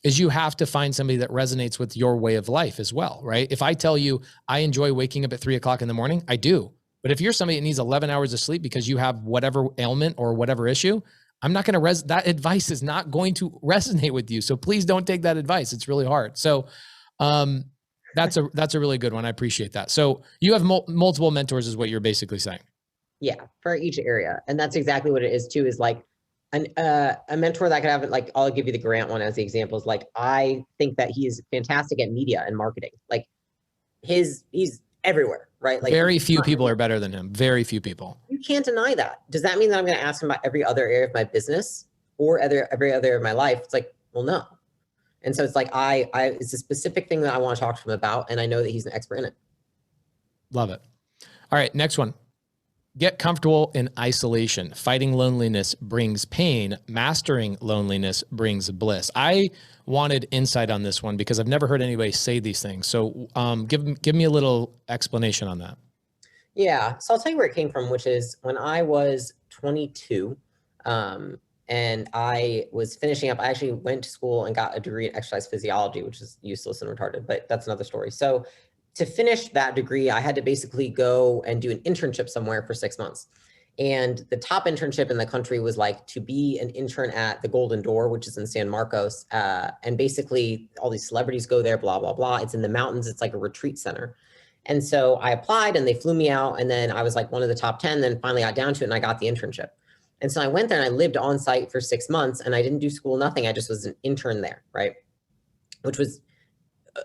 is you have to find somebody that resonates with your way of life as well, right? If I tell you I enjoy waking up at 3 o'clock in the morning, I do. But if you're somebody that needs 11 hours of sleep because you have whatever ailment or whatever issue, I'm not going to that advice is not going to resonate with you. So please don't take that advice. It's really hard. So that's a really good one. I appreciate that. So you have multiple mentors is what you're basically saying. Yeah, for each area. And that's exactly what it is too, is like a mentor that I could have, like, I'll give you the Grant one as the example, is like, I think that he is fantastic at media and marketing. Like he's everywhere, right? Like very few people are better than him. Very few people. You can't deny that. Does that mean that I'm going to ask him about every other area of my business or every other area of my life? It's like, well, no. And so it's like, it's a specific thing that I want to talk to him about. And I know that he's an expert in it. Love it. All right. Next one. Get comfortable in isolation. Fighting loneliness brings pain. Mastering loneliness brings bliss. I wanted insight on this one because I've never heard anybody say these things. So give me a little explanation on that. Yeah. So I'll tell you where it came from, which is when I was 22, and I was finishing up. I actually went to school and got a degree in exercise physiology, which is useless and retarded, but that's another story. So to finish that degree, I had to basically go and do an internship somewhere for 6 months. And the top internship in the country was like to be an intern at the Golden Door, which is in San Marcos. And basically all these celebrities go there, blah, blah, blah. It's in the mountains. It's like a retreat center. And so I applied and they flew me out. And then I was like one of the top 10, then finally got down to it and I got the internship. And so I went there and I lived on site for 6 months and I didn't do school, nothing. I just was an intern there, right? Which was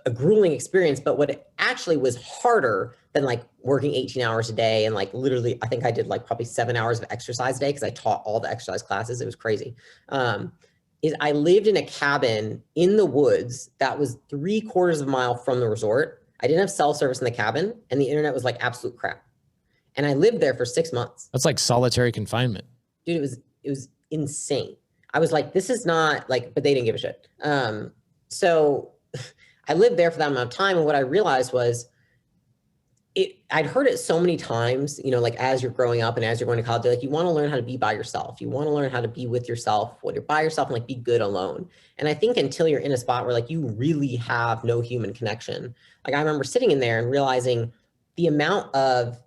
a grueling experience, but what actually was harder than like working 18 hours a day and like literally, I think I did like probably 7 hours of exercise a day because I taught all the exercise classes. It was crazy. Is I lived in a cabin in the woods that was 3/4 of a mile from the resort. I didn't have cell service in the cabin and the internet was like absolute crap. And I lived there for 6 months. That's like solitary confinement. Dude, it was insane. I was like, this is not like, but they didn't give a shit. So I lived there for that amount of time. And what I realized was I'd heard it so many times, you know, like as you're growing up and as you're going to college, like you want to learn how to be by yourself. You want to learn how to be with yourself when you're by yourself and like be good alone. And I think until you're in a spot where like you really have no human connection, like I remember sitting in there and realizing the amount of,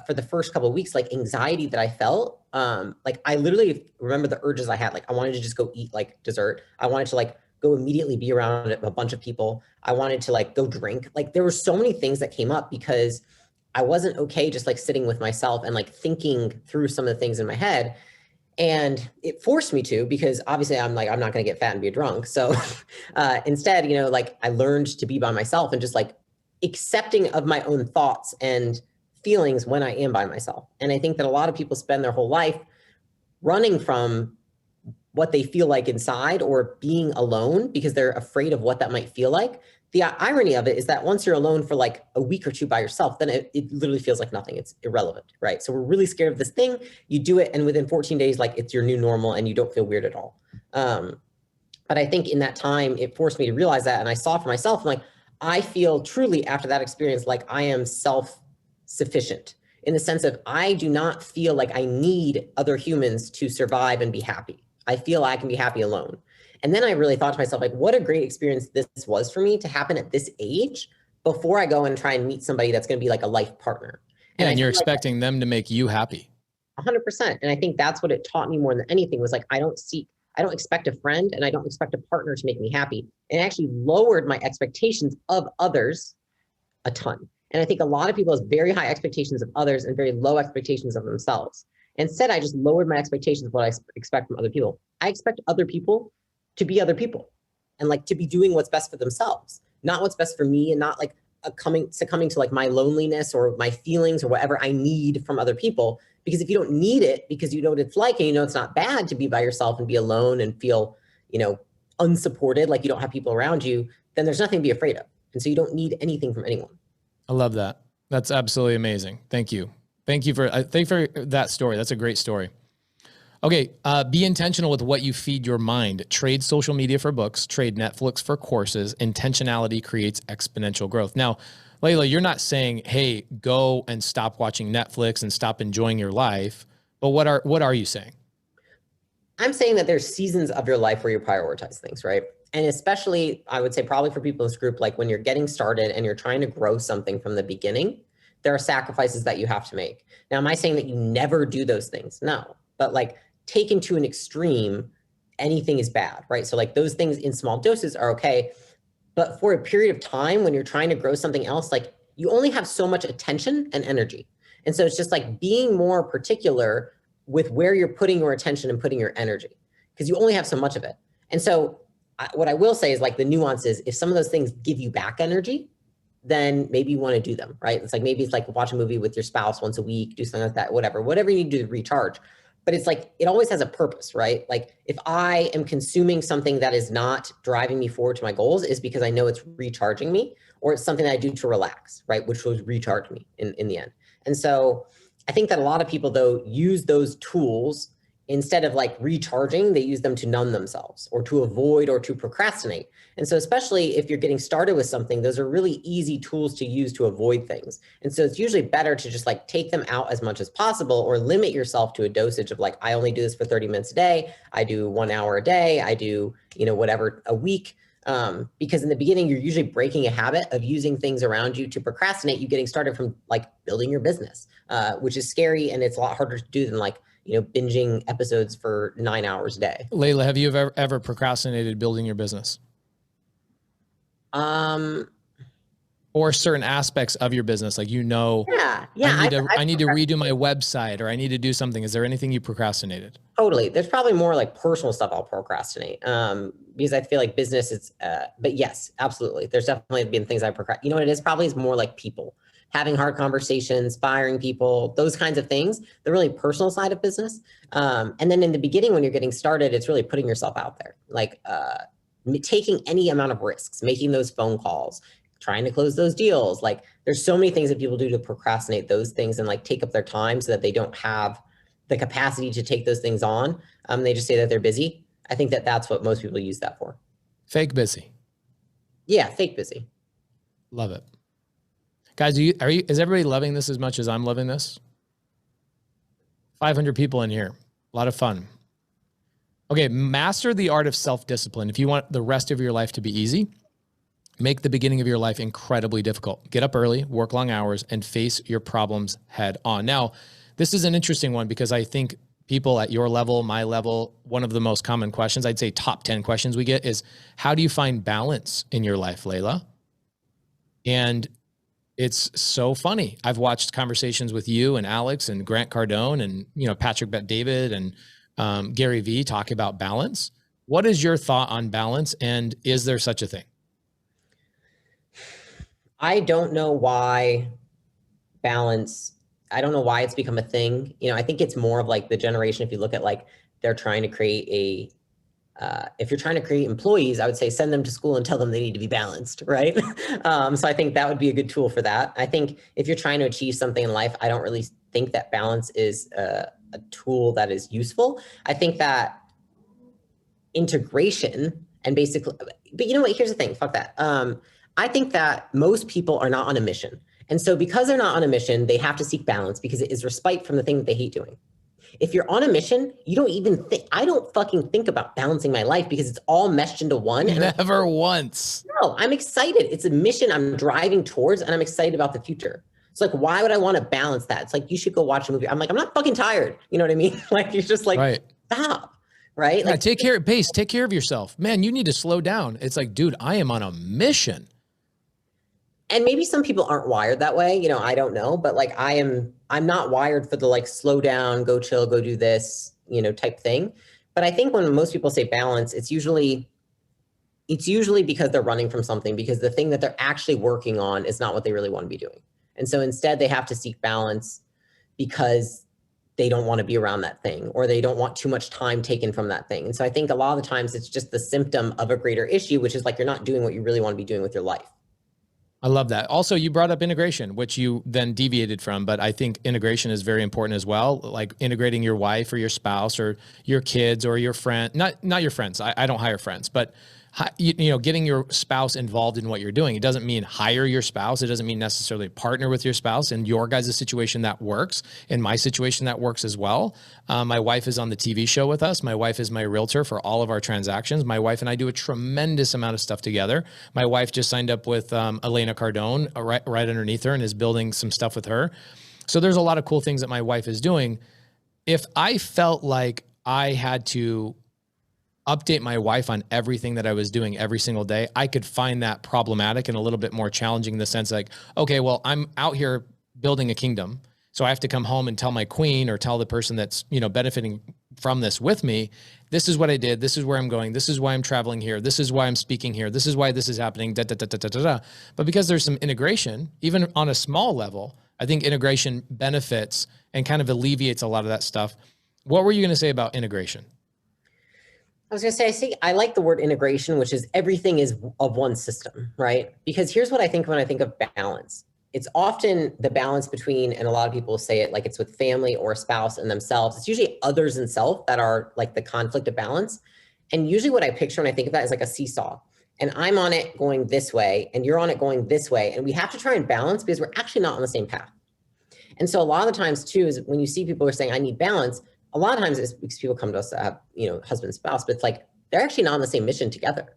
for the first couple of weeks, like anxiety that I felt, like I literally remember the urges I had. Like I wanted to just go eat like dessert. I wanted to like go immediately be around a bunch of people. I wanted to like go drink. Like there were so many things that came up because I wasn't okay just like sitting with myself and like thinking through some of the things in my head. And it forced me to, because obviously I'm like, I'm not going to get fat and be a drunk. So instead, you know, like I learned to be by myself and just like accepting of my own thoughts and feelings when I am by myself. And I think that a lot of people spend their whole life running from what they feel like inside or being alone because they're afraid of what that might feel like. The irony of it is that once you're alone for like a week or two by yourself, then it literally feels like nothing. It's irrelevant, right? So we're really scared of this thing. You do it, and within 14 days, like it's your new normal and you don't feel weird at all. But I think in that time, it forced me to realize that. And I saw for myself, I'm like, I feel truly after that experience, like I am self-sufficient in the sense of I do not feel like I need other humans to survive and be happy. I feel I can be happy alone. And then I really thought to myself, like, what a great experience this was for me to happen at this age before I go and try and meet somebody that's going to be like a life partner. And you're expecting them to make you happy. 100%. And I think that's what it taught me more than anything was like, I don't expect a friend and I don't expect a partner to make me happy. And it actually lowered my expectations of others a ton. And I think a lot of people have very high expectations of others and very low expectations of themselves. Instead, I just lowered my expectations of what I expect from other people. I expect other people to be other people and like to be doing what's best for themselves, not what's best for me, and not like succumbing to like my loneliness or my feelings or whatever I need from other people. Because if you don't need it because you know what it's like and you know it's not bad to be by yourself and be alone and feel, you know, unsupported, like you don't have people around you, then there's nothing to be afraid of. And so you don't need anything from anyone. I love that. That's absolutely amazing. Thank you. Thank you for that story. That's a great story. Okay. Be intentional with what you feed your mind. Trade social media for books, trade Netflix for courses. Intentionality creates exponential growth. Now, Leila, you're not saying, hey, go and stop watching Netflix and stop enjoying your life. But what are you saying? I'm saying that there's seasons of your life where you prioritize things, right? And especially, I would say probably for people in this group, like when you're getting started and you're trying to grow something from the beginning, there are sacrifices that you have to make. Now, am I saying that you never do those things? No, but like taken to an extreme, anything is bad, right? So like those things in small doses are okay. But for a period of time when you're trying to grow something else, like you only have so much attention and energy. And so it's just like being more particular with where you're putting your attention and putting your energy, because you only have so much of it. And so what I will say is like the nuance is if some of those things give you back energy, then maybe you want to do them, right? It's like, maybe it's like watch a movie with your spouse once a week, do something like that, whatever you need to do to recharge. But it's like, it always has a purpose, right? Like if I am consuming something that is not driving me forward to my goals, is because I know it's recharging me, or it's something that I do to relax, right? Which will recharge me in the end. And so I think that a lot of people though use those tools instead of like recharging, they use them to numb themselves or to avoid or to procrastinate. And so especially if you're getting started with something, those are really easy tools to use to avoid things. And so it's usually better to just like take them out as much as possible, or limit yourself to a dosage of like, I only do this for 30 minutes a day. I do 1 hour a day. I do, whatever a week. Because in the beginning, you're usually breaking a habit of using things around you to procrastinate you getting started from like building your business, which is scary. And it's a lot harder to do than like, binging episodes for 9 hours a day. Leila, have you ever procrastinated building your business? Or certain aspects of your business, like, yeah, I need to redo my website, or I need to do something. Is there anything you procrastinated? Totally. There's probably more like personal stuff I'll procrastinate, because I feel like business is, but yes, absolutely. There's definitely been things I procrastinate. You know what it is? Probably is more like people. Having hard conversations, firing people, those kinds of things, the really personal side of business. And then in the beginning, when you're getting started, it's really putting yourself out there, like taking any amount of risks, making those phone calls, trying to close those deals. Like there's so many things that people do to procrastinate those things and like take up their time so that they don't have the capacity to take those things on. They just say that they're busy. I think that that's what most people use that for. Fake busy. Yeah, fake busy. Love it. Guys, is everybody loving this as much as I'm loving this? 500 people in here. A lot of fun. Okay, master the art of self-discipline. If you want the rest of your life to be easy, make the beginning of your life incredibly difficult. Get up early, work long hours, and face your problems head on. Now, this is an interesting one because I think people at your level, my level, one of the most common questions, I'd say top 10 questions we get is, how do you find balance in your life, Leila? And it's so funny. I've watched conversations with you and Alex and Grant Cardone and, Patrick Bet-David and Gary Vee talk about balance. What is your thought on balance? And is there such a thing? I don't know why I don't know why it's become a thing. I think it's more of like the generation, if you look at like, they're trying to create if you're trying to create employees, I would say send them to school and tell them they need to be balanced, right? So I think that would be a good tool for that. I think if you're trying to achieve something in life, I don't really think that balance is a tool that is useful. I think that integration and basically, but you know what, here's the thing, fuck that. I think that most people are not on a mission. And so because they're not on a mission, they have to seek balance because it is respite from the thing that they hate doing. If you're on a mission, you don't even think, I don't fucking think about balancing my life because it's all meshed into one. Never once. No, I'm excited. It's a mission I'm driving towards and I'm excited about the future. It's like, why would I want to balance that? It's like, you should go watch a movie. I'm like, I'm not fucking tired. You know what I mean? Like, you're just like, right. Stop. Right? Yeah, like, take care of yourself, man. You need to slow down. It's like, dude, I am on a mission. And maybe some people aren't wired that way. I don't know, but like I'm not wired for the like slow down, go chill, go do this, type thing. But I think when most people say balance, it's usually because they're running from something, because the thing that they're actually working on is not what they really want to be doing. And so instead they have to seek balance because they don't want to be around that thing, or they don't want too much time taken from that thing. And so I think a lot of the times it's just the symptom of a greater issue, which is like, you're not doing what you really want to be doing with your life. I love that. Also, you brought up integration, which you then deviated from, but I think integration is very important as well. Like integrating your wife or your spouse or your kids or your friend, not your friends. I don't hire friends, but getting your spouse involved in what you're doing. It doesn't mean hire your spouse. It doesn't mean necessarily partner with your spouse. In your guys' situation, that works. In my situation, that works as well. My wife is on the TV show with us. My wife is my realtor for all of our transactions. My wife and I do a tremendous amount of stuff together. My wife just signed up with Elena Cardone right underneath her and is building some stuff with her. So there's a lot of cool things that my wife is doing. If I felt like I had to update my wife on everything that I was doing every single day, I could find that problematic and a little bit more challenging in the sense like, okay, well, I'm out here building a kingdom. So I have to come home and tell my queen or tell the person that's, benefiting from this with me, this is what I did. This is where I'm going. This is why I'm traveling here. This is why I'm speaking here. This is why this is happening. Da, da, da, da, da, da, da. But because there's some integration, even on a small level, I think integration benefits and kind of alleviates a lot of that stuff. What were you going to say about integration? I was going to say, I like the word integration, which is everything is of one system, right? Because here's what I think when I think of balance. It's often the balance between, and a lot of people say it like it's with family or a spouse and themselves. It's usually others and self that are like the conflict of balance. And usually what I picture when I think of that is like a seesaw. And I'm on it going this way, and you're on it going this way. And we have to try and balance because we're actually not on the same path. And so a lot of the times too, is when you see people who are saying, I need balance, a lot of times it's because people come to us to have, husband, spouse, but it's like, they're actually not on the same mission together.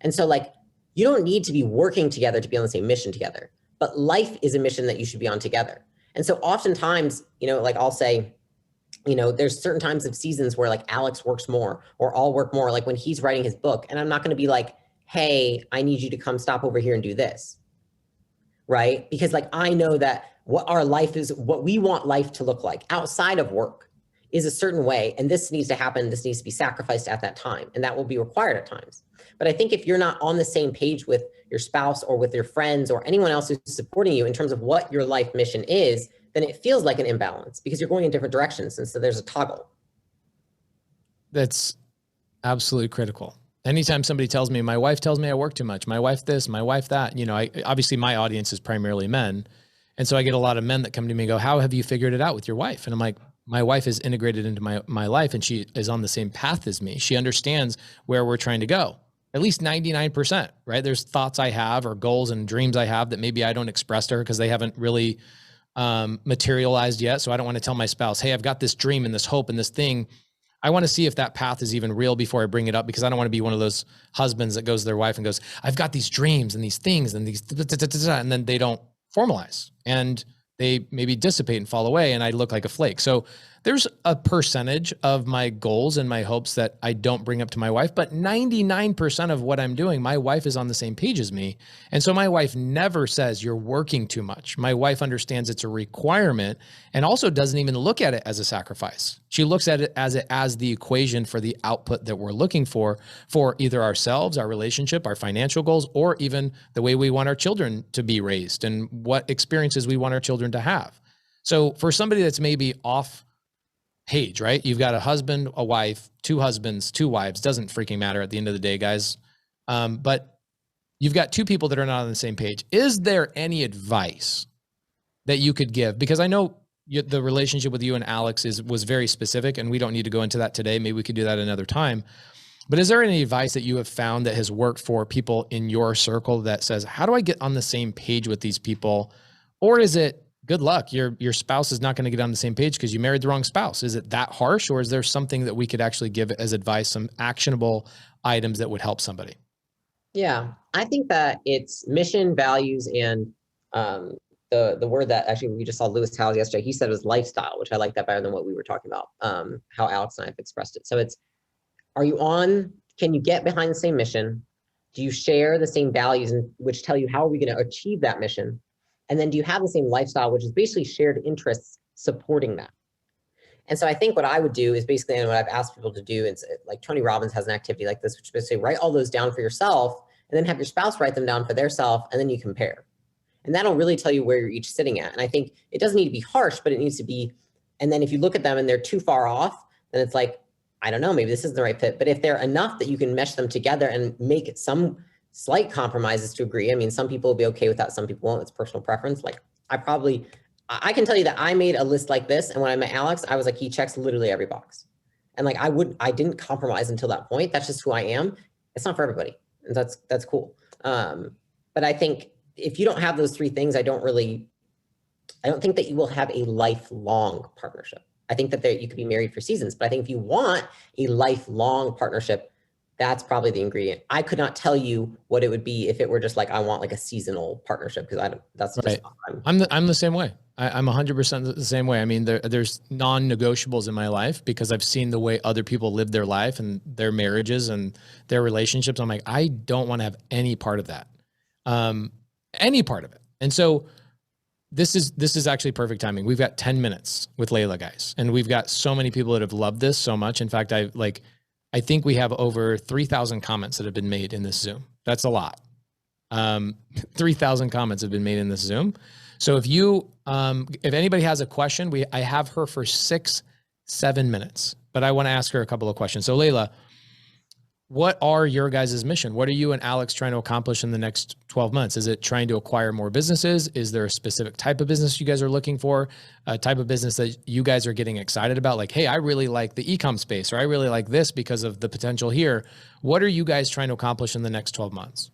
And so like, you don't need to be working together to be on the same mission together, but life is a mission that you should be on together. And so oftentimes, like I'll say, there's certain times of seasons where like Alex works more or I'll work more, like when he's writing his book, and I'm not going to be like, hey, I need you to come stop over here and do this. Right? Because like, I know that what our life is, what we want life to look like outside of work is a certain way. And this needs to happen. This needs to be sacrificed at that time. And that will be required at times. But I think if you're not on the same page with your spouse or with your friends or anyone else who's supporting you in terms of what your life mission is, then it feels like an imbalance because you're going in different directions. And so there's a toggle. That's absolutely critical. Anytime somebody tells me, my wife tells me I work too much, my wife this, my wife that, obviously my audience is primarily men. And so I get a lot of men that come to me and go, how have you figured it out with your wife? And I'm like, my wife is integrated into my life and she is on the same path as me. She understands where we're trying to go. At least 99%, right? There's thoughts I have or goals and dreams I have that maybe I don't express to her because they haven't really materialized yet. So I don't want to tell my spouse, hey, I've got this dream and this hope and this thing. I want to see if that path is even real before I bring it up, because I don't want to be one of those husbands that goes to their wife and goes, I've got these dreams and these things and these, and then they don't formalize and they maybe dissipate and fall away and I look like a flake. So there's a percentage of my goals and my hopes that I don't bring up to my wife, but 99% of what I'm doing, my wife is on the same page as me. And so my wife never says you're working too much. My wife understands it's a requirement and also doesn't even look at it as a sacrifice. She looks at it as the equation for the output that we're looking for either ourselves, our relationship, our financial goals, or even the way we want our children to be raised and what experiences we want our children to have. So for somebody that's maybe off page, right? You've got a husband, a wife, two husbands, two wives, doesn't freaking matter at the end of the day, guys. But you've got two people that are not on the same page. Is there any advice that you could give? Because I know the relationship with you and Alex was very specific and we don't need to go into that today. Maybe we could do that another time. But is there any advice that you have found that has worked for people in your circle that says, how do I get on the same page with these people? Or is it, good luck, your spouse is not going to get on the same page because you married the wrong spouse? Is it that harsh, or is there something that we could actually give as advice, some actionable items that would help somebody? Yeah, I think that it's mission, values, and the word that actually we just saw Lewis Howes yesterday, he said it was lifestyle, which I like that better than what we were talking about, how Alex and I have expressed it. So it's, can you get behind the same mission? Do you share the same values which tell you how are we going to achieve that mission? And then do you have the same lifestyle, which is basically shared interests supporting that? And so I think what I would do is basically, and what I've asked people to do, is like Tony Robbins has an activity like this, which is basically write all those down for yourself and then have your spouse write them down for their self, and then you compare. And that'll really tell you where you're each sitting at. And I think it doesn't need to be harsh, but it needs to be, and then if you look at them and they're too far off, then it's like, I don't know, maybe this isn't the right fit. But if they're enough that you can mesh them together and make some slight compromises to agree. I mean, some people will be okay with that. Some people won't. It's personal preference. Like I can tell you that I made a list like this. And when I met Alex, I was like, he checks literally every box. And like, I didn't compromise until that point. That's just who I am. It's not for everybody. And that's cool. But I think if you don't have those three things, I don't think that you will have a lifelong partnership. I think that you could be married for seasons, but I think if you want a lifelong partnership, that's probably the ingredient. I could not tell you what it would be if it were just like, I want like a seasonal partnership, because that's just right. I'm the same way. I'm 100% the same way. I mean, there's non-negotiables in my life because I've seen the way other people live their life and their marriages and their relationships. I'm like, I don't want to have any part of that, any part of it. And so this is actually perfect timing. We've got 10 minutes with Leila, guys, and we've got so many people that have loved this so much. In fact, I think we have over 3,000 comments that have been made in this Zoom. That's a lot. 3,000 comments have been made in this Zoom. So if anybody has a question, I have her for 6-7 minutes, but I want to ask her a couple of questions. So Leila, what are your guys' mission? What are you and Alex trying to accomplish in the next 12 months? Is it trying to acquire more businesses? Is there a specific type of business you guys are looking for? A type of business that you guys are getting excited about? Like, hey, I really like the e-com space, or I really like this because of the potential here. What are you guys trying to accomplish in the next 12 months?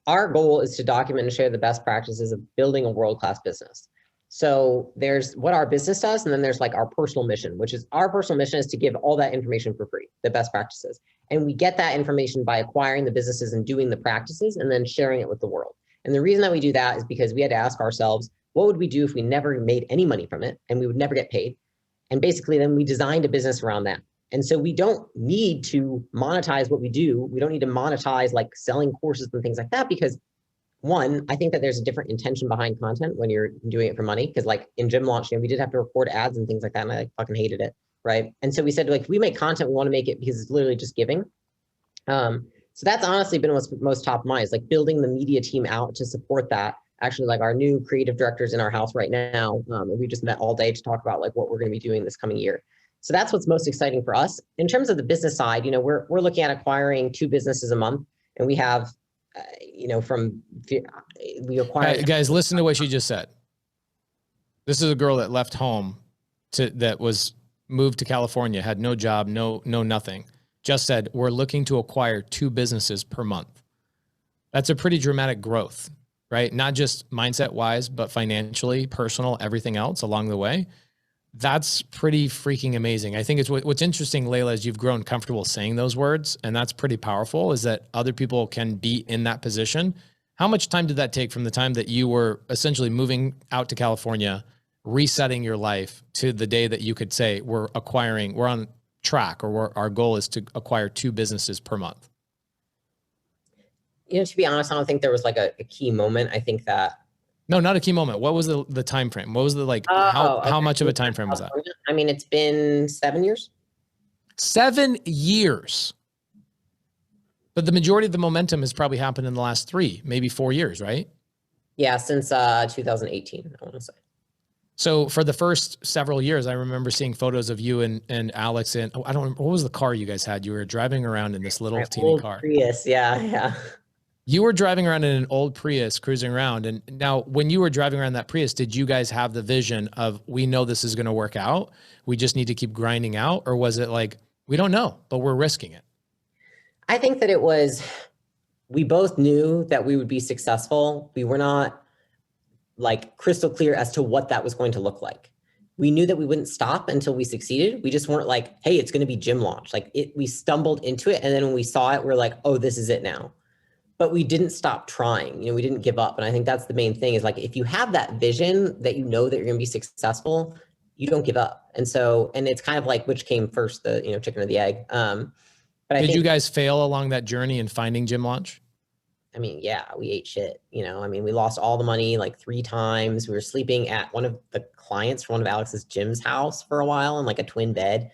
Our goal is to document and share the best practices of building a world-class business. So there's what our business does, and then there's like our personal mission, which is our personal mission is to give all that information for free, the best practices. And we get that information by acquiring the businesses and doing the practices and then sharing it with the world. And the reason that we do that is because we had to ask ourselves, what would we do if we never made any money from it and we would never get paid? And basically then we designed a business around that. And so we don't need to monetize what we do. We don't need to monetize like selling courses and things like that, because one, I think that there's a different intention behind content when you're doing it for money. Because like in Gym Launch, we did have to record ads and things like that, and I like fucking hated it, right? And so we said, like, if we make content, we want to make it because it's literally just giving. So that's honestly been what's most top of mind, is like building the media team out to support that. Actually, like our new creative director's in our house right now, and we just met all day to talk about like what we're going to be doing this coming year. So that's what's most exciting for us. In terms of the business side, we're looking at acquiring 2 businesses a month, and we have, we acquired. Guys, listen to what she just said. This is a girl that left home that was moved to California, had no job, no nothing. Just said, we're looking to acquire 2 businesses per month. That's a pretty dramatic growth, right? Not just mindset wise, but financially, personal, everything else along the way. That's pretty freaking amazing. I think it's what's interesting, Leila, is you've grown comfortable saying those words, and that's pretty powerful, is that other people can be in that position. How much time did that take from the time that you were essentially moving out to California, resetting your life, to the day that you could say, we're on track, or our goal is to acquire 2 businesses per month? To be honest, I don't think there was like a key moment. I think that. No, not a key moment. What was the time frame? What was how much of a time frame was that? I mean, it's been 7 years. 7 years. But the majority of the momentum has probably happened in the last 3, maybe 4 years, right? Yeah, since 2018, I want to say. So for the first several years, I remember seeing photos of you and Alex in, I don't remember, what was the car you guys had? You were driving around in this little teeny car. Prius, yeah. You were driving around in an old Prius, cruising around. And now when you were driving around that Prius, did you guys have the vision of, we know this is going to work out, we just need to keep grinding out? Or was it like, we don't know, but we're risking it? I think that it was, we both knew that we would be successful. We were not like crystal clear as to what that was going to look like. We knew that we wouldn't stop until we succeeded. We just weren't like, hey, it's going to be Gym Launch. Like we stumbled into it. And then when we saw it, we're like, oh, this is it now. But we didn't stop trying. We didn't give up. And I think that's the main thing, is like, if you have that vision that that you're going to be successful, you don't give up. And so, and it's kind of like, which came first, the, chicken or the egg. But did you guys fail along that journey in finding Gym Launch? I mean, yeah, we ate shit. We lost all the money like 3 times. We were sleeping at one of the clients from one of Alex's gym's house for a while in like a twin bed.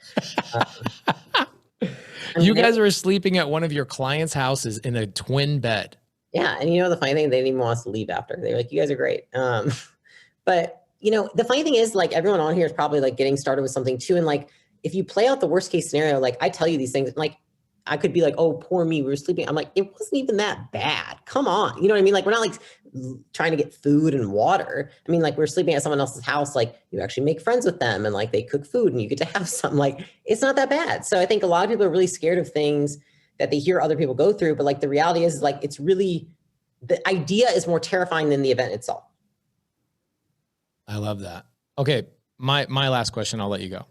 You guys were sleeping at one of your clients' houses in a twin bed. Yeah. And the funny thing, they didn't even want us to leave after. They were like, you guys are great. But the funny thing is, like, everyone on here is probably like getting started with something too. And like, if you play out the worst case scenario, like I tell you these things, like I could be like, oh, poor me, we were sleeping. I'm like, it wasn't even that bad. Come on. You know what I mean? Like, we're not like trying to get food and water. I mean, like, we're sleeping at someone else's house. Like, you actually make friends with them, and like they cook food and you get to have something. Like, it's not that bad. So I think a lot of people are really scared of things that they hear other people go through. But like the reality is like, it's really, the idea is more terrifying than the event itself. I love that. Okay. My last question, I'll let you go.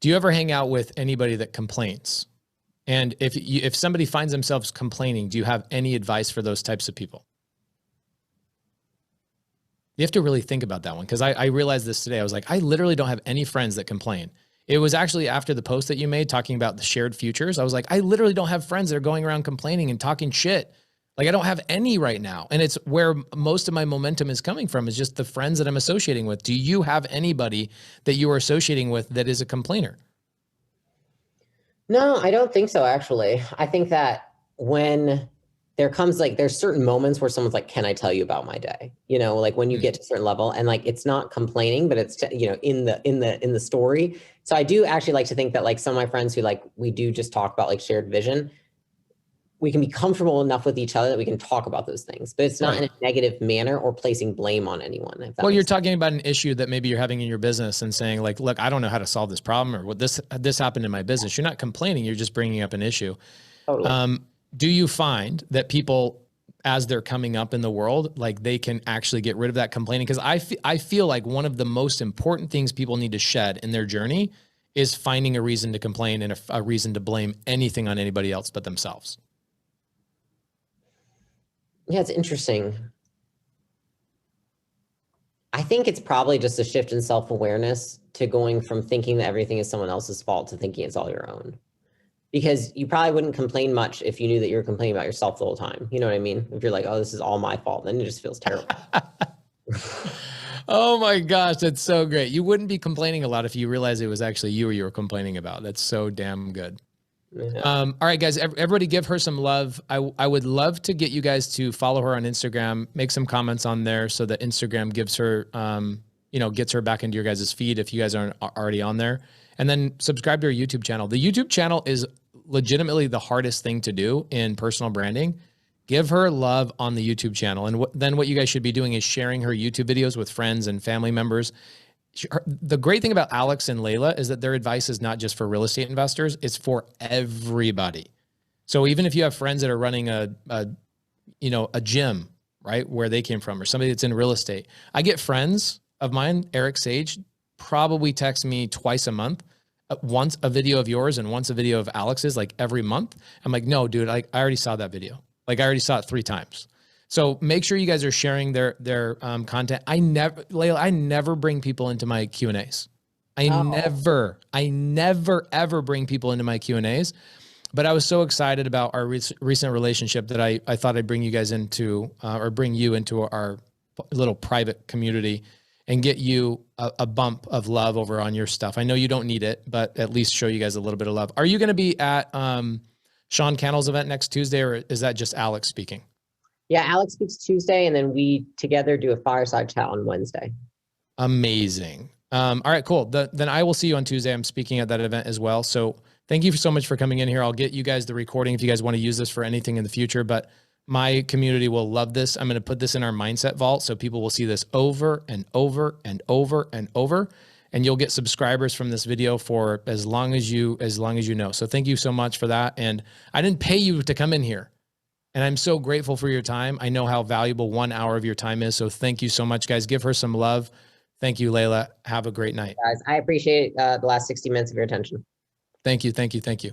Do you ever hang out with anybody that complains? And if somebody finds themselves complaining, do you have any advice for those types of people? You have to really think about that one, because I realized this today. I was like, I literally don't have any friends that complain. It was actually after the post that you made talking about the shared futures. I was like, I literally don't have friends that are going around complaining and talking shit. Like I don't have any right now. And it's where most of my momentum is coming from, is just the friends that I'm associating with. Do you have anybody that you are associating with that is a complainer? No, I don't think so, actually. I think that when there comes like, there's certain moments where someone's like, can I tell you about my day? You know, like when you get to a certain level and like, it's not complaining, but it's, you know, in the story. So I do actually like to think that like some of my friends who like, we do just talk about like shared vision, we can be comfortable enough with each other that we can talk about those things, but it's not in a negative manner or placing blame on anyone. Well, you're talking about an issue that maybe you're having in your business and saying like, look, I don't know how to solve this problem, or what this happened in my business. You're not complaining. You're just bringing up an issue. Totally. Do you find that people, as they're coming up in the world, like they can actually get rid of that complaining? Because I feel like one of the most important things people need to shed in their journey is finding a reason to complain and a reason to blame anything on anybody else but themselves. Yeah, it's interesting. I think it's probably just a shift in self-awareness to going from thinking that everything is someone else's fault to thinking it's all your own. Because you probably wouldn't complain much if you knew that you were complaining about yourself the whole time. You know what I mean? If you're like, oh, this is all my fault, then it just feels terrible. Oh my gosh, that's so great. You wouldn't be complaining a lot if you realized it was actually you were complaining about. That's so damn good. Yeah. All right, guys, everybody give her some love. I would love to get you guys to follow her on Instagram, make some comments on there so that Instagram gives her, you know, gets her back into your guys' feed if you guys aren't already on there. And then subscribe to her YouTube channel. The YouTube channel is legitimately the hardest thing to do in personal branding. Give her love on the YouTube channel. And then what you guys should be doing is sharing her YouTube videos with friends and family members. The great thing about Alex and Leila is that their advice is not just for real estate investors, it's for everybody. So even if you have friends that are running a gym, right, where they came from, or somebody that's in real estate. I get friends of mine, Eric Sage, probably text me twice a month, once a video of yours and once a video of Alex's, like every month. I'm like, no, dude, I already saw that video. Like I already saw it 3 times. So make sure you guys are sharing their content. Leila, I never bring people into my Q&As. I never, ever bring people into my Q&As. But I was so excited about our recent relationship that I thought I'd bring you guys into, or bring you into our little private community and get you a bump of love over on your stuff. I know you don't need it, but at least show you guys a little bit of love. Are you going to be at Sean Cannell's event next Tuesday, or is that just Alex speaking? Yeah, Alex speaks Tuesday, and then we together do a fireside chat on Wednesday. Amazing. All right, cool. Then I will see you on Tuesday. I'm speaking at that event as well. So thank you so much for coming in here. I'll get you guys the recording if you guys want to use this for anything in the future, but my community will love this. I'm going to put this in our mindset vault so people will see this over and over and over and over, and you'll get subscribers from this video for as long as you know. So thank you so much for that. And I didn't pay you to come in here, and I'm so grateful for your time. I know how valuable 1 hour of your time is. So thank you so much, guys. Give her some love. Thank you, Leila. Have a great night. Guys, I appreciate the last 60 minutes of your attention. Thank you. Thank you. Thank you.